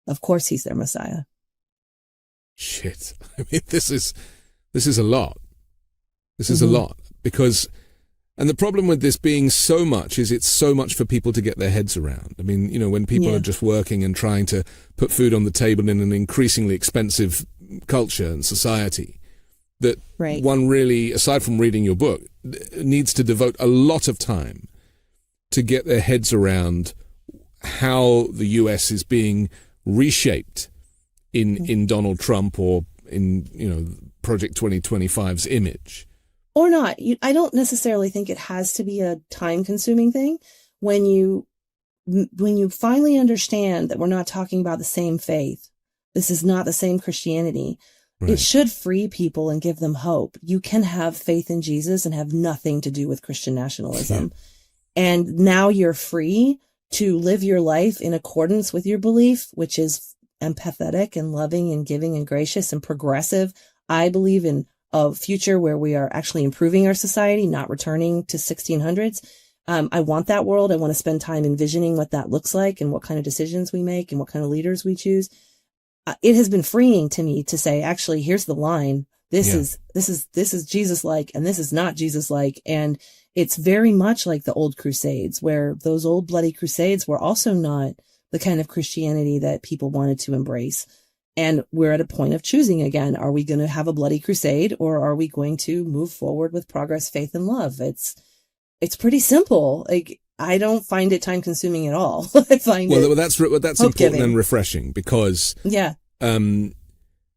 Of course, he's their Messiah. Shit. I mean, this is a lot. This is a lot, because And the problem with this being so much is it's so much for people to get their heads around. I mean, when people are just working and trying to put food on the table in an increasingly expensive culture and society, that one really, aside from reading your book, needs to devote a lot of time to get their heads around how the US is being reshaped in Donald Trump or in, Project 2025's image. Or not. I don't necessarily think it has to be a time-consuming thing. When you finally understand that we're not talking about the same faith, this is not the same Christianity, it should free people and give them hope. You can have faith in Jesus and have nothing to do with Christian nationalism. And now you're free to live your life in accordance with your belief, which is empathetic and loving and giving and gracious and progressive. I believe in a future where we are actually improving our society, not returning to 1600s. I want that world. I want to spend time envisioning what that looks like and what kind of decisions we make and what kind of leaders we choose. It has been freeing to me to say, actually, here's the line. This is Jesus-like, and this is not Jesus-like. And it's very much like the old Crusades, where those old bloody Crusades were also not the kind of Christianity that people wanted to embrace. And we're at a point of choosing again. Are we going to have a bloody crusade, or are we going to move forward with progress, faith, and love? It's pretty simple. Like, I don't find it time consuming at all. I find that's important and refreshing, because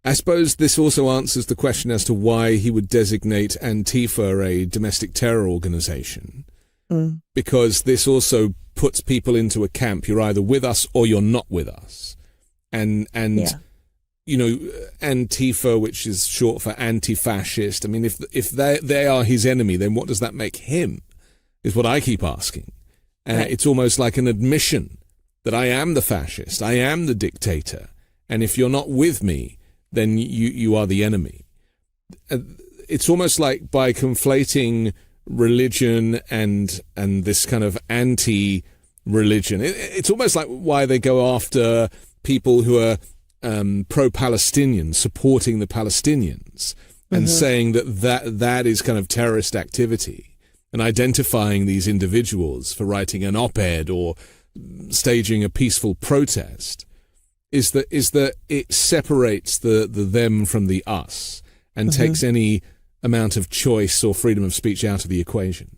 I suppose this also answers the question as to why he would designate Antifa a domestic terror organization, because this also puts people into a camp. You're either with us or you're not with us, and Antifa, which is short for anti-fascist. I mean, if they are his enemy, then what does that make him? Is what I keep asking. It's almost like an admission that I am the fascist, I am the dictator, and if you're not with me, then you are the enemy. It's almost like by conflating religion and this kind of anti-religion, it's almost like why they go after people who are pro-Palestinian, supporting the Palestinians, and saying that is kind of terrorist activity, and identifying these individuals for writing an op-ed or staging a peaceful protest, is that it separates the them from the us and takes any amount of choice or freedom of speech out of the equation.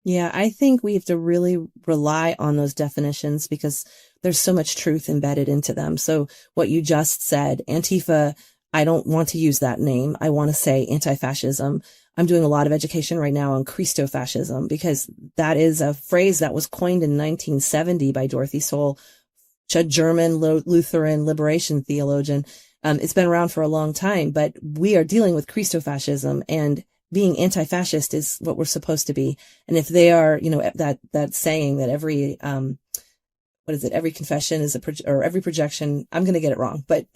Yeah, I think we have to really rely on those definitions because there's so much truth embedded into them. So what you just said, Antifa, I don't want to use that name. I want to say anti-fascism. I'm doing a lot of education right now on Christofascism, because that is a phrase that was coined in 1970 by Dorothy Soul, a German Lutheran liberation theologian. It's been around for a long time, but we are dealing with Christofascism, and being anti-fascist is what we're supposed to be. And if they are, that saying that every, every confession is or every projection, I'm going to get it wrong, but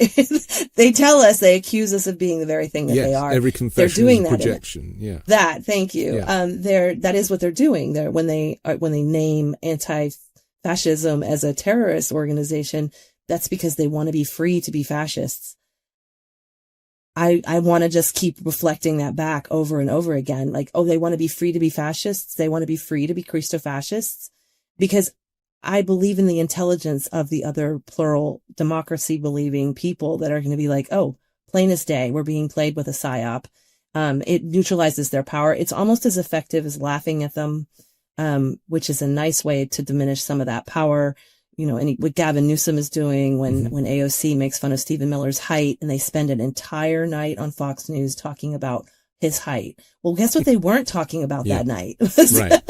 they tell us, they accuse us of being the very thing that they are. Every confession is a projection. Thank you. Yeah. That is what they're doing. When they name anti-fascism as a terrorist organization, that's because they want to be free to be fascists. I want to just keep reflecting that back over and over again. Like, they want to be free to be fascists. They want to be free to be Christofascists, because I believe in the intelligence of the other plural democracy believing people that are going to be like, plain as day, we're being played with a psyop. It neutralizes their power. It's almost as effective as laughing at them, which is a nice way to diminish some of that power. And what Gavin Newsom is doing when AOC makes fun of Stephen Miller's height, and they spend an entire night on Fox News talking about his height. Well, guess what they weren't talking about that night? Right.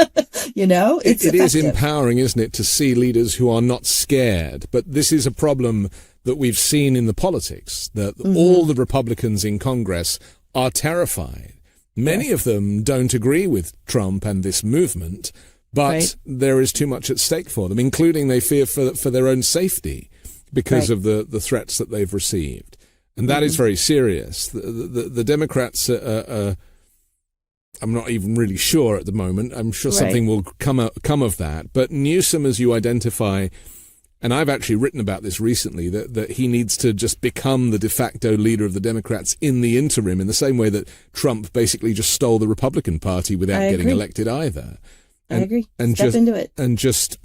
It is empowering, isn't it, to see leaders who are not scared. But this is a problem that we've seen in the politics, that all the Republicans in Congress are terrified. Many of them don't agree with Trump and this movement, but there is too much at stake for them, including they fear for their own safety because of the threats that they've received. And that is very serious. The Democrats are I'm not even really sure at the moment. I'm sure something will come of that. But Newsom, as you identify, And I've actually written about this recently, that he needs to just become the de facto leader of the Democrats in the interim, in the same way that Trump basically just stole the Republican Party without getting elected either. I agree. Step into it. And just,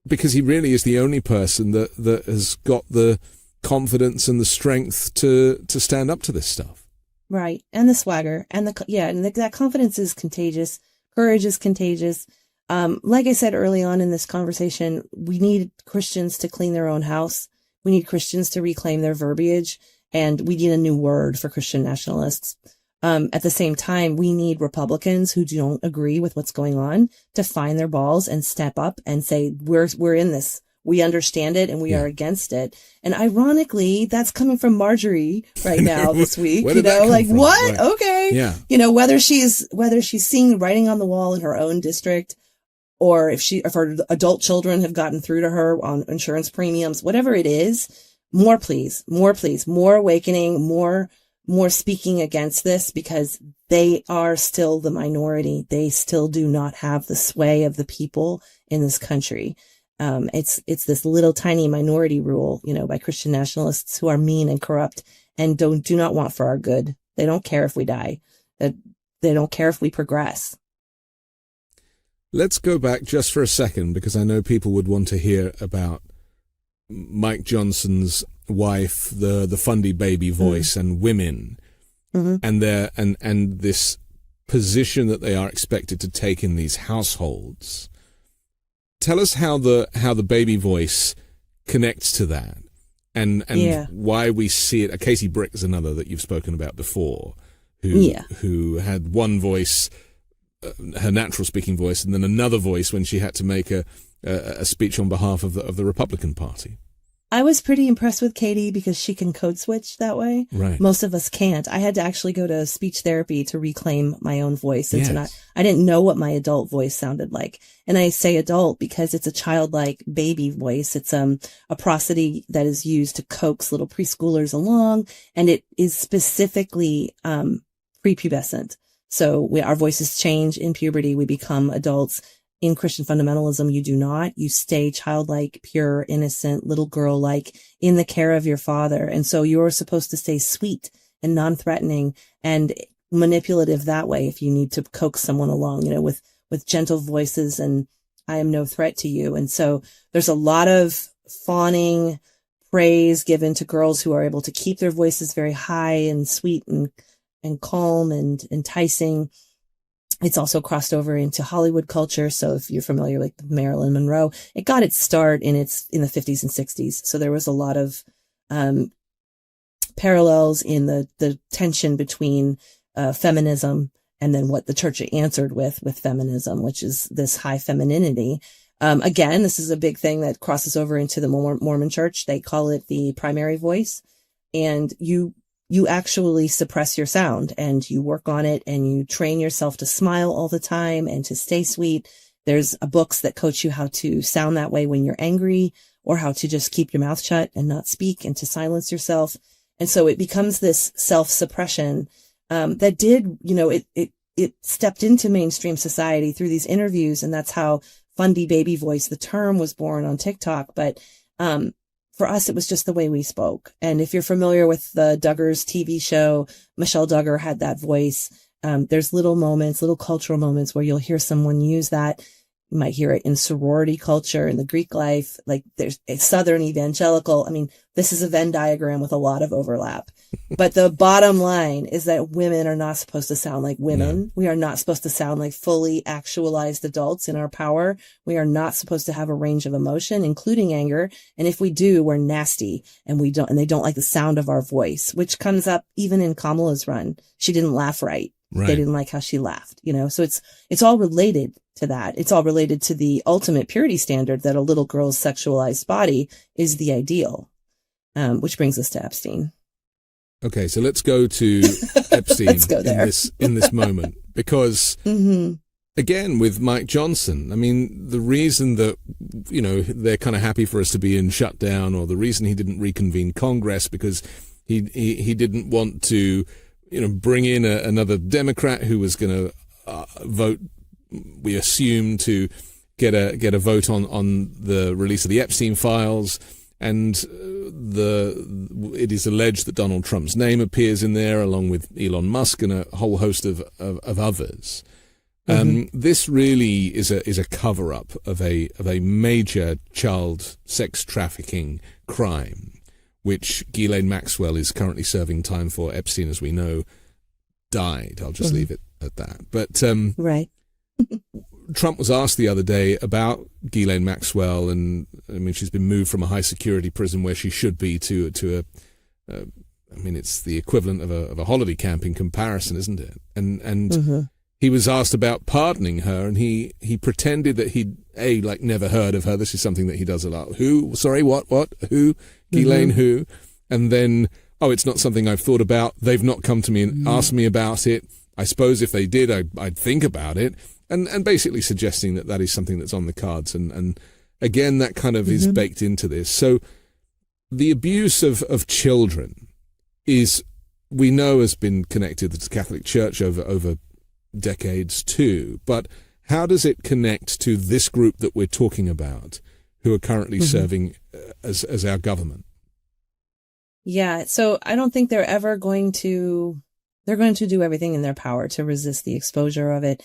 because he really is the only person that has got the confidence and the strength to stand up to this stuff. Right. And the swagger and that confidence is contagious. Courage is contagious. Like I said early on in this conversation, we need Christians to clean their own house. We need Christians to reclaim their verbiage, and we need a new word for Christian nationalists. At the same time, we need Republicans who don't agree with what's going on to find their balls and step up and say, we're in this. We understand it and we are against it. And ironically, that's coming from Marjorie right now this week. What? Right. Okay. Yeah. Whether she's seeing writing on the wall in her own district, or if her adult children have gotten through to her on insurance premiums, whatever it is, more awakening, more speaking against this, because they are still the minority. They still do not have the sway of the people in this country. It's this little tiny minority rule, by Christian nationalists who are mean and corrupt and do not want for our good. They don't care if we die. They don't care if we progress. Let's go back just for a second, because I know people would want to hear about Mike Johnson's wife, the fundy baby voice, and women, and and this position that they are expected to take in these households. Tell us how the baby voice connects to that, and why we see it. Casey Brick is another that you've spoken about before, who had one voice, her natural speaking voice, and then another voice when she had to make a speech on behalf of the Republican Party. I was pretty impressed with Katie because she can code switch that way. Right. Most of us can't. I had to actually go to speech therapy to reclaim my own voice. Yes. I didn't know what my adult voice sounded like. And I say adult because it's a childlike baby voice. It's a prosody that is used to coax little preschoolers along, and it is specifically prepubescent. So our voices change in puberty. We become adults. In Christian fundamentalism, you do not. You stay childlike, pure, innocent, little girl-like in the care of your father. And so you're supposed to stay sweet and non-threatening and manipulative that way if you need to coax someone along, with gentle voices and I am no threat to you. And so there's a lot of fawning praise given to girls who are able to keep their voices very high and sweet and calm and enticing. It's also crossed over into Hollywood culture. So if you're familiar with Marilyn Monroe, it got its start in the 50s and 60s. So there was a lot of parallels in the tension between feminism and then what the church answered with feminism, which is this high femininity. Again, this is a big thing that crosses over into the Mormon church. They call it the primary voice, and you actually suppress your sound and you work on it and you train yourself to smile all the time and to stay sweet. There's books that coach you how to sound that way when you're angry, or how to just keep your mouth shut and not speak and to silence yourself. And so it becomes this self-suppression, that did, it stepped into mainstream society through these interviews. And that's how fundy baby voice, the term, was born on TikTok. But, for us, it was just the way we spoke. And if you're familiar with the Duggars TV show, Michelle Duggar had that voice. There's little cultural moments where you'll hear someone use that. You might hear it in sorority culture, in the Greek life, like there's a Southern evangelical. I mean, this is a Venn diagram with a lot of overlap. But the bottom line is that women are not supposed to sound like women. No. We are not supposed to sound like fully actualized adults in our power. We are not supposed to have a range of emotion, including anger. And if we do, we're nasty and they don't like the sound of our voice, which comes up even in Kamala's run. She didn't laugh right. They didn't like how she laughed, so it's all related to that. It's all related to the ultimate purity standard that a little girl's sexualized body is the ideal, which brings us to Epstein. Okay, so let's go to Epstein let's go there. in this moment, because again, with Mike Johnson, I mean, the reason that, they're kind of happy for us to be in shutdown, or the reason he didn't reconvene Congress because he didn't want to, bring in another Democrat who was going to vote, we assume, to get a vote on the release of the Epstein files, and it is alleged that Donald Trump's name appears in there, along with Elon Musk and a whole host of others. This really is a cover up of a major child sex trafficking crime, which Ghislaine Maxwell is currently serving time for. Epstein, as we know, died. I'll just leave it at that. But right. Trump was asked the other day about Ghislaine Maxwell, and I mean, she's been moved from a high security prison where she should be to I mean, it's the equivalent of a holiday camp in comparison, isn't it? And he was asked about pardoning her, and he pretended that he'd never heard of her. This is something that he does a lot. Who? Sorry, what? Who? Ghislaine who? And then, it's not something I've thought about. They've not come to me and asked me about it. I suppose if they did, I'd think about it. And basically suggesting that is something that's on the cards. And again, that kind of is baked into this. So the abuse of children we know has been connected to the Catholic Church over decades too. But how does it connect to this group that we're talking about, who are currently serving as our government? Yeah. So I don't think they're ever going to do everything in their power to resist the exposure of it,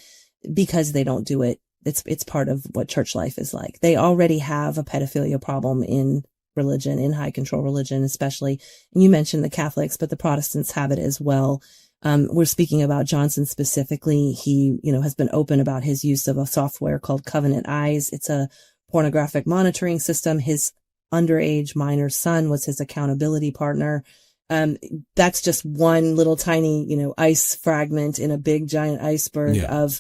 because they don't do it. It's part of what church life is like. They already have a pedophilia problem in religion, in high control religion, especially. And you mentioned the Catholics, but the Protestants have it as well. We're speaking about Johnson specifically. He, has been open about his use of a software called Covenant Eyes. It's a pornographic monitoring system. His underage minor son was his accountability partner. That's just one little tiny, ice fragment in a big giant iceberg of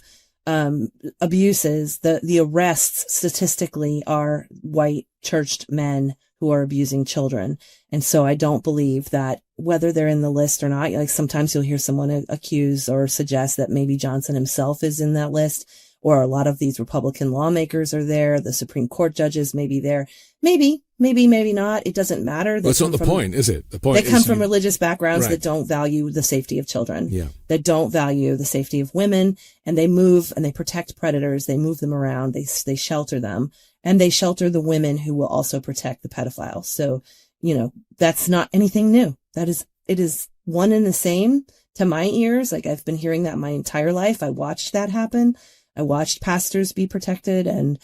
abuses. The arrests statistically are white churched men who are abusing children. And so I don't believe that whether they're in the list or not, like sometimes you'll hear someone accuse or suggest that maybe Johnson himself is in that list, or a lot of these Republican lawmakers are there. The Supreme Court judges may be there. Maybe not. It doesn't matter. That's not the point, is it? The point they come from religious backgrounds right. that don't value the safety of children, that don't value the safety of women, and they move and they protect predators. They move them around. They shelter them, and they shelter the women who will also protect the pedophiles. So, that's not anything new. It is one and the same to my ears. Like, I've been hearing that my entire life. I watched that happen. I watched pastors be protected, and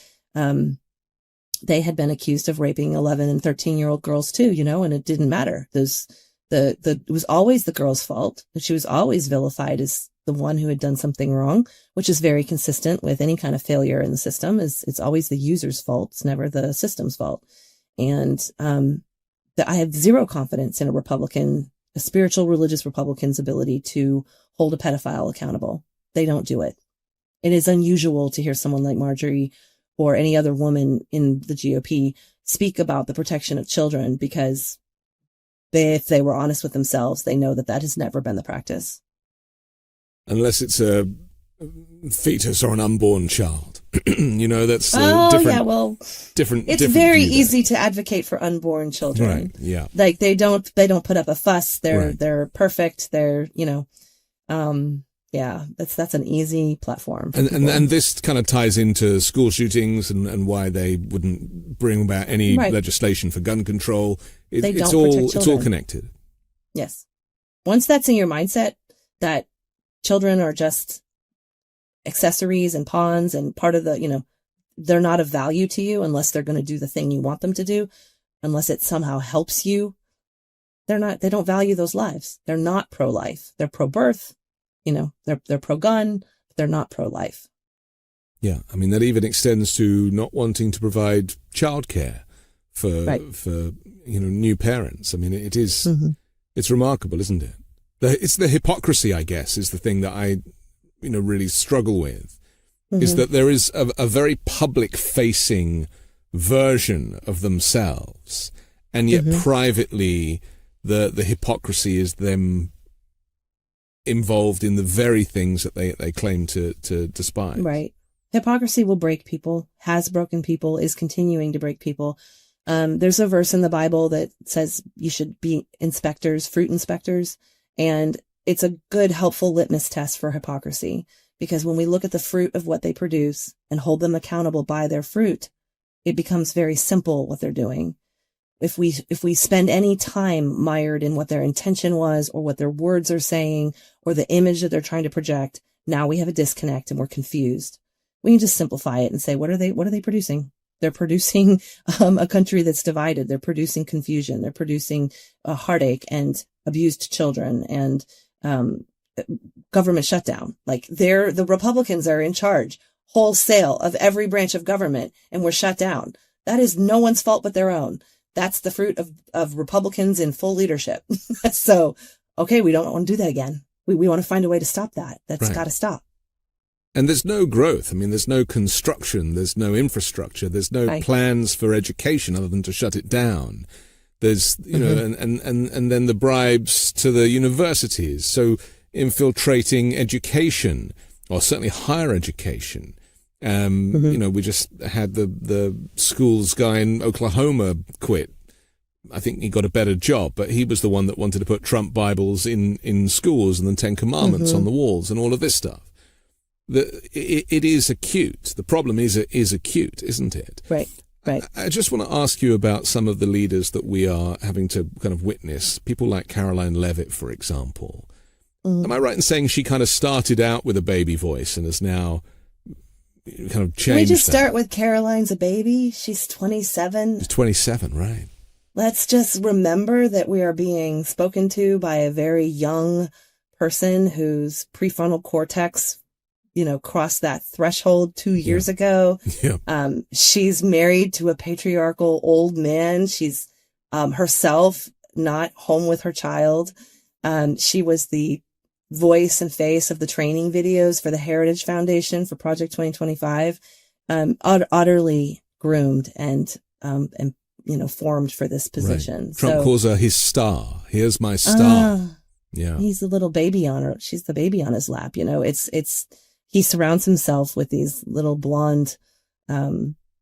they had been accused of raping 11 and 13-year-old girls too, and it didn't matter. It was always the girl's fault. She was always vilified as the one who had done something wrong, which is very consistent with any kind of failure in the system. It's always the user's fault. It's never the system's fault. And I have zero confidence in a spiritual religious Republican's ability to hold a pedophile accountable. They don't do it. It is unusual to hear someone like Marjorie or any other woman in the GOP speak about the protection of children, because if they were honest with themselves, they know that has never been the practice. Unless it's a fetus or an unborn child. That's different. Yeah, well, different. It's different very easy to advocate for unborn children. Right, yeah. Like they don't put up a fuss. They're perfect. They're, yeah, that's an easy platform. And this kind of ties into school shootings and why they wouldn't bring about any legislation for gun control. It's all connected. Yes. Once that's in your mindset that children are just accessories and pawns and part of they're not of value to you unless they're going to do the thing you want them to do, unless it somehow helps you. They don't value those lives. They're not pro-life. They're pro-birth. They're pro-gun, but they're not pro-life. Yeah, I mean, that even extends to not wanting to provide childcare for new parents. I mean, it is it's remarkable, isn't it? It's the hypocrisy, I guess, is the thing that I really struggle with, is that there is a very public-facing version of themselves, and yet privately the hypocrisy is them involved in the very things that they claim to despise. Right. Hypocrisy will break people, has broken people, is continuing to break people. There's a verse in the Bible that says you should be inspectors, fruit inspectors, and it's a good, helpful litmus test for hypocrisy, because when we look at the fruit of what they produce and hold them accountable by their fruit, it becomes very simple what they're doing. If we spend any time mired in what their intention was or what their words are saying or the image that they're trying to project, now we have a disconnect and we're confused. We can just simplify it and say, what are they producing? They're producing a country that's divided. They're producing confusion. They're producing heartache and abused children and government shutdown. Like the Republicans are in charge wholesale of every branch of government and we're shut down. That is no one's fault but their own. That's the fruit of Republicans in full leadership. So, okay, we don't want to do that again. We want to find a way to stop that. That's got to stop. And there's no growth. I mean, there's no construction. There's no infrastructure. There's no plans for education other than to shut it down. There's, you know, and then the bribes to the universities. So infiltrating education, or certainly higher education. You know, we just had the schools guy in Oklahoma quit. I think he got a better job, but he was the one that wanted to put Trump Bibles in schools and the Ten Commandments on the walls and all of this stuff. It is acute. The problem is acute, isn't it? Right. I just want to ask you about some of the leaders that we are having to kind of witness. People like Caroline Leavitt, for example. Am I right in saying she kind of started out with a baby voice and has now kind of changed? Can we just start with Caroline's a baby? She's 27. She's 27, right. Let's just remember that we are being spoken to by a very young person whose prefrontal cortex, you know, crossed that threshold 2 years ago. Yeah. She's married to a patriarchal old man. She's herself not home with her child. She was the voice and face of the training videos for the Heritage Foundation for Project 2025, utterly groomed and you know, formed for this position. Right. Trump calls her his star. Here's my star. Yeah. He's the little baby on her. She's the baby on his lap. You know, he surrounds himself with these little blonde,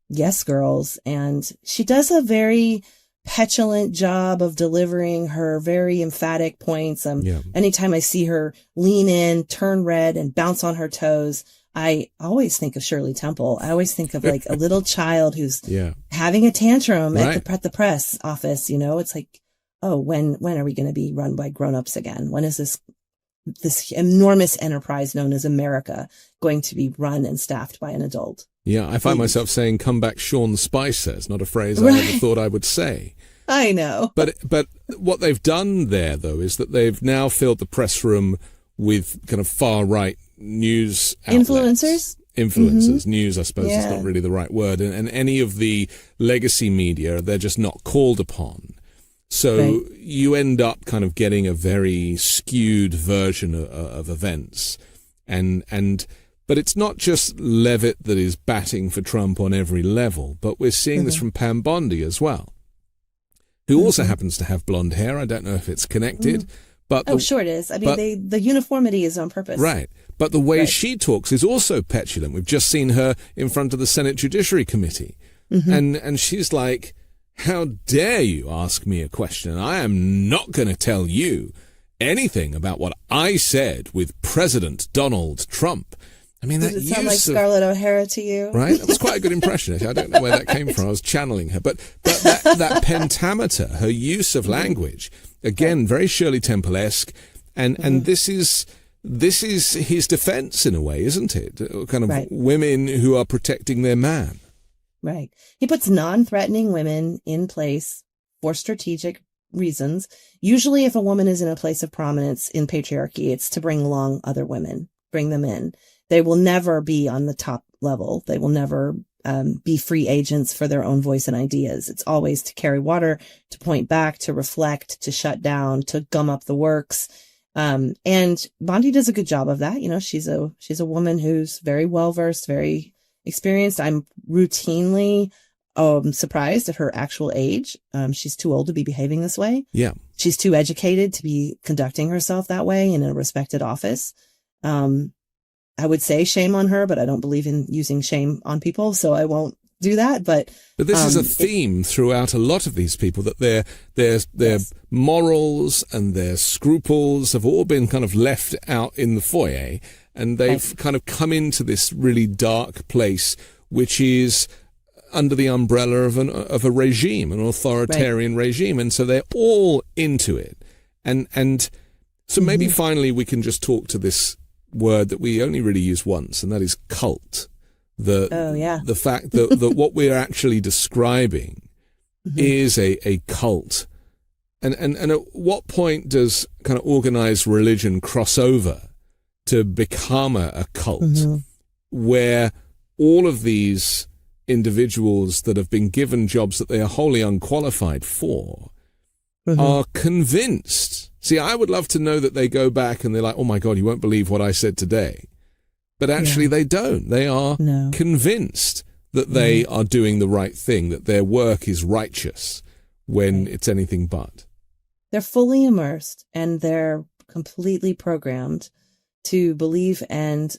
yes girls. And she does a very petulant job of delivering her very emphatic points. Anytime I see her lean in, turn red and bounce on her toes, I always think of Shirley Temple. I always think of like a little child who's having a tantrum at the press office. You know, it's like, oh, when are we going to be run by grown-ups again? When is this enormous enterprise known as America going to be run and staffed by an adult? Yeah, I find myself saying, come back Sean Spicer. It's not a phrase I ever thought I would say. I know. But what they've done there, though, is that they've now filled the press room with kind of far-right news outlets. Influencers. News, I suppose, is not really the right word. And any of the legacy media, they're just not called upon. So you end up kind of getting a very skewed version of events. But it's not just Leavitt that is batting for Trump on every level, but we're seeing this from Pam Bondi as well, who also happens to have blonde hair. I don't know if it's connected. But sure it is. I mean, the uniformity is on purpose. Right. But the way she talks is also petulant. We've just seen her in front of the Senate Judiciary Committee. And she's like, how dare you ask me a question? I am not going to tell you anything about what I said with President Donald Trump. I mean, Does it sound like Scarlett O'Hara to you? Right? That was quite a good impression. I don't know where that came from. I was channeling her. But that pentameter, her use of language, again, very Shirley Temple-esque. And this is his defense in a way, isn't it? Kind of women who are protecting their man. Right. He puts non-threatening women in place for strategic reasons. Usually if a woman is in a place of prominence in patriarchy, it's to bring along other women, bring them in. They will never be on the top level. They will never be free agents for their own voice and ideas. It's always to carry water, to point back, to reflect, to shut down, to gum up the works. And Bondi does a good job of that. You know, she's a woman who's very well versed, very experienced. I'm routinely surprised at her actual age. She's too old to be behaving this way. Yeah. She's too educated to be conducting herself that way in a respected office. I would say shame on her, but I don't believe in using shame on people, so I won't do that, but this is a theme throughout a lot of these people, that their Yes. morals and their scruples have all been kind of left out in the foyer, and they've kind of come into this really dark place, which is under the umbrella of a regime, an authoritarian regime, and so they're all into it. And so maybe finally we can just talk to this word that we only really use once, and that is cult. The fact that what we're actually describing is a cult. And at what point does kind of organized religion cross over to become a cult, where all of these individuals that have been given jobs that they are wholly unqualified for are convinced? See, I would love to know that they go back and they're like, oh my God, you won't believe what I said today. But actually they don't. They are convinced that they are doing the right thing, that their work is righteous when it's anything but. They're fully immersed and they're completely programmed to believe and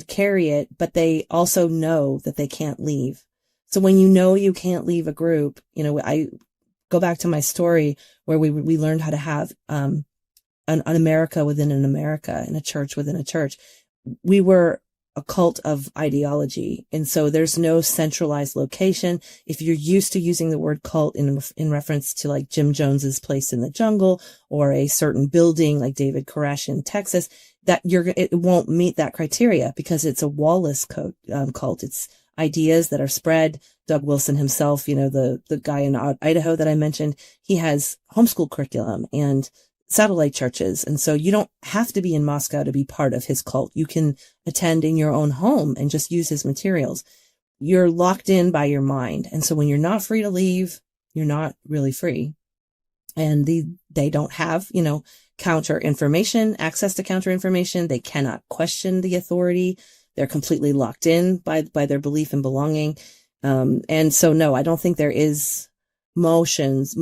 carry it, but they also know that they can't leave. So when you can't leave a group, I go back to my story where we learned how to have an America within an America and a church within a church. We were a cult of ideology. And so there's no centralized location. If you're used to using the word cult in reference to like Jim Jones's Place in the Jungle or a certain building like David Koresh in Texas, it won't meet that criteria because it's a Wallace cult. It's ideas that are spread. Doug Wilson himself, the guy in Idaho that I mentioned, he has homeschool curriculum and satellite churches. And so you don't have to be in Moscow to be part of his cult. You can attend in your own home and just use his materials. You're locked in by your mind. And so when you're not free to leave, you're not really free. And they don't have, counter information, access to counter information. They cannot question the authority. They're completely locked in by their belief and belonging. And so, no, I don't think there is moments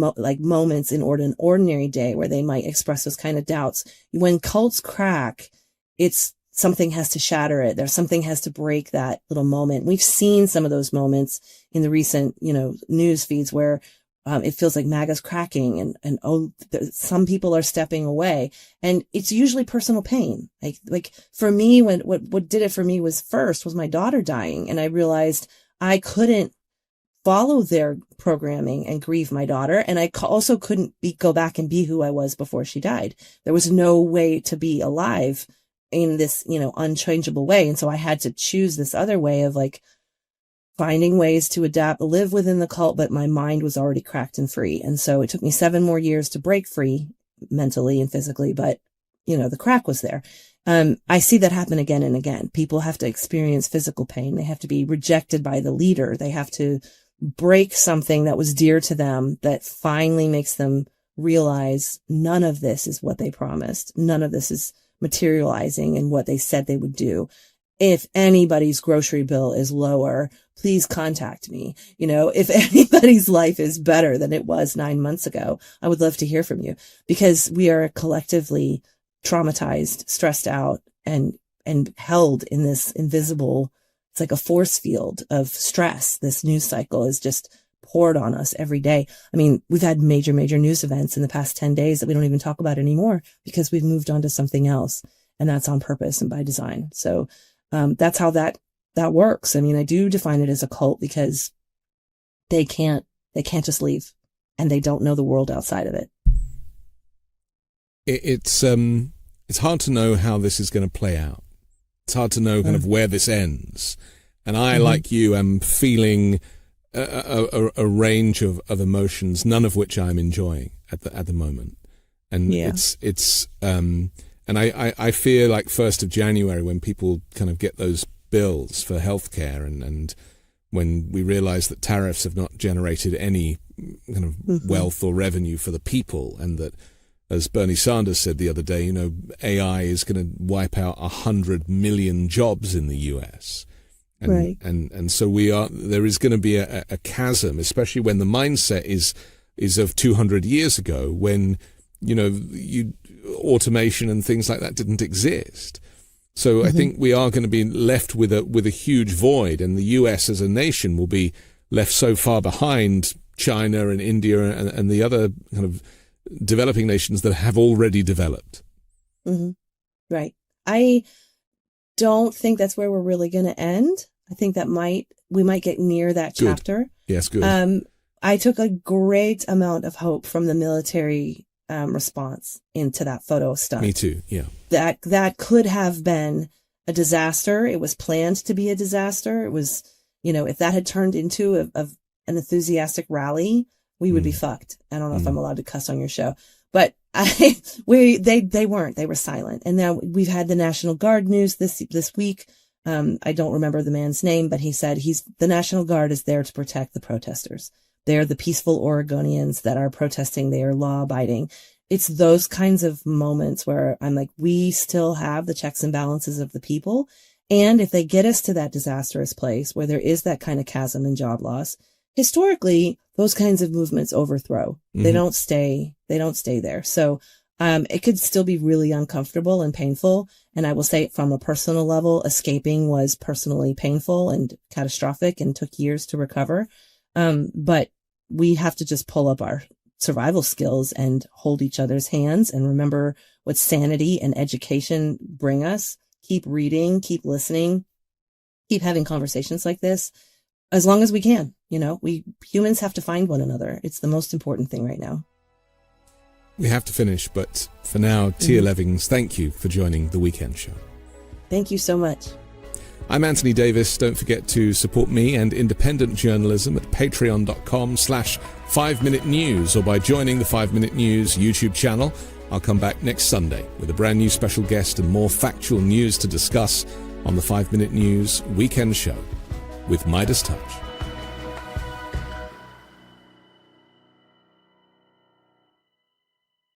in an ordinary day where they might express those kind of doubts. When cults crack, it's something has to shatter it. There's something has to break that little moment. We've seen some of those moments in the recent, news feeds where it feels like MAGA's cracking and some people are stepping away, and it's usually personal pain. Like for me, what did it for me was my daughter dying, and I realized I couldn't follow their programming and grieve my daughter. And I also couldn't go back and be who I was before she died. There was no way to be alive in this, unchangeable way. And so I had to choose this other way of like finding ways to live within the cult, but my mind was already cracked and free. And so it took me 7 more years to break free mentally and physically, but the crack was there. I see that happen again and again. People have to experience physical pain. They have to be rejected by the leader. They have to break something that was dear to them that finally makes them realize none of this is what they promised. None of this is materializing in what they said they would do. If anybody's grocery bill is lower, please contact me. If anybody's life is better than it was 9 months ago, I would love to hear from you, because we are collectively traumatized, stressed out, and held in this invisible, it's like a force field of stress. This news cycle is just poured on us every day. I mean, we've had major news events in the past 10 days that we don't even talk about anymore because we've moved on to something else, and that's on purpose and by design. So that's how that works. I mean, I do define it as a cult because they can't just leave, and they don't know the world outside of it. It's hard to know how this is going to play out. It's hard to know kind of where this ends. And I, like you, am feeling a range of emotions, none of which I'm enjoying at the moment. And and I fear like 1st of January when people kind of get those bills for healthcare and when we realize that tariffs have not generated any kind of wealth or revenue for the people, and that, as Bernie Sanders said the other day, AI is going to wipe out 100 million jobs in the US. And, right. And so there is going to be a chasm, especially when the mindset is of 200 years ago, when, automation and things like that didn't exist. So I think we are going to be left with a huge void, and the US as a nation will be left so far behind China and India and the other kind of developing nations that have already developed. Mm-hmm. Right. I don't think that's where we're really going to end. I think that we might get near that chapter. Yes, good. I took a great amount of hope from the military response into that photo stunt. Me too. Yeah. That could have been a disaster. It was planned to be a disaster. It was, if that had turned into an enthusiastic rally, we would be fucked. I don't know if I'm allowed to cuss on your show, but they weren't. They were silent. And now we've had the National Guard news this week. I don't remember the man's name, but he said the National Guard is there to protect the protesters. They're the peaceful Oregonians that are protesting. They are law abiding. It's those kinds of moments where I'm like, we still have the checks and balances of the people. And if they get us to that disastrous place where there is that kind of chasm and job loss, historically, those kinds of movements overthrow. They don't stay there. So, it could still be really uncomfortable and painful. And I will say from a personal level, escaping was personally painful and catastrophic and took years to recover. But we have to just pull up our survival skills and hold each other's hands and remember what sanity and education bring us. Keep reading, keep listening, keep having conversations like this as long as we can. We humans have to find one another. It's the most important thing right now. We have to finish, but for now, Tia Levings, thank you for joining the Weekend Show. Thank you so much. I'm Anthony Davis. Don't forget to support me and independent journalism at patreon.com/5Minute News or by joining the 5 Minute News YouTube channel. I'll come back next Sunday with a brand new special guest and more factual news to discuss on the 5 Minute News Weekend Show with Midas Touch.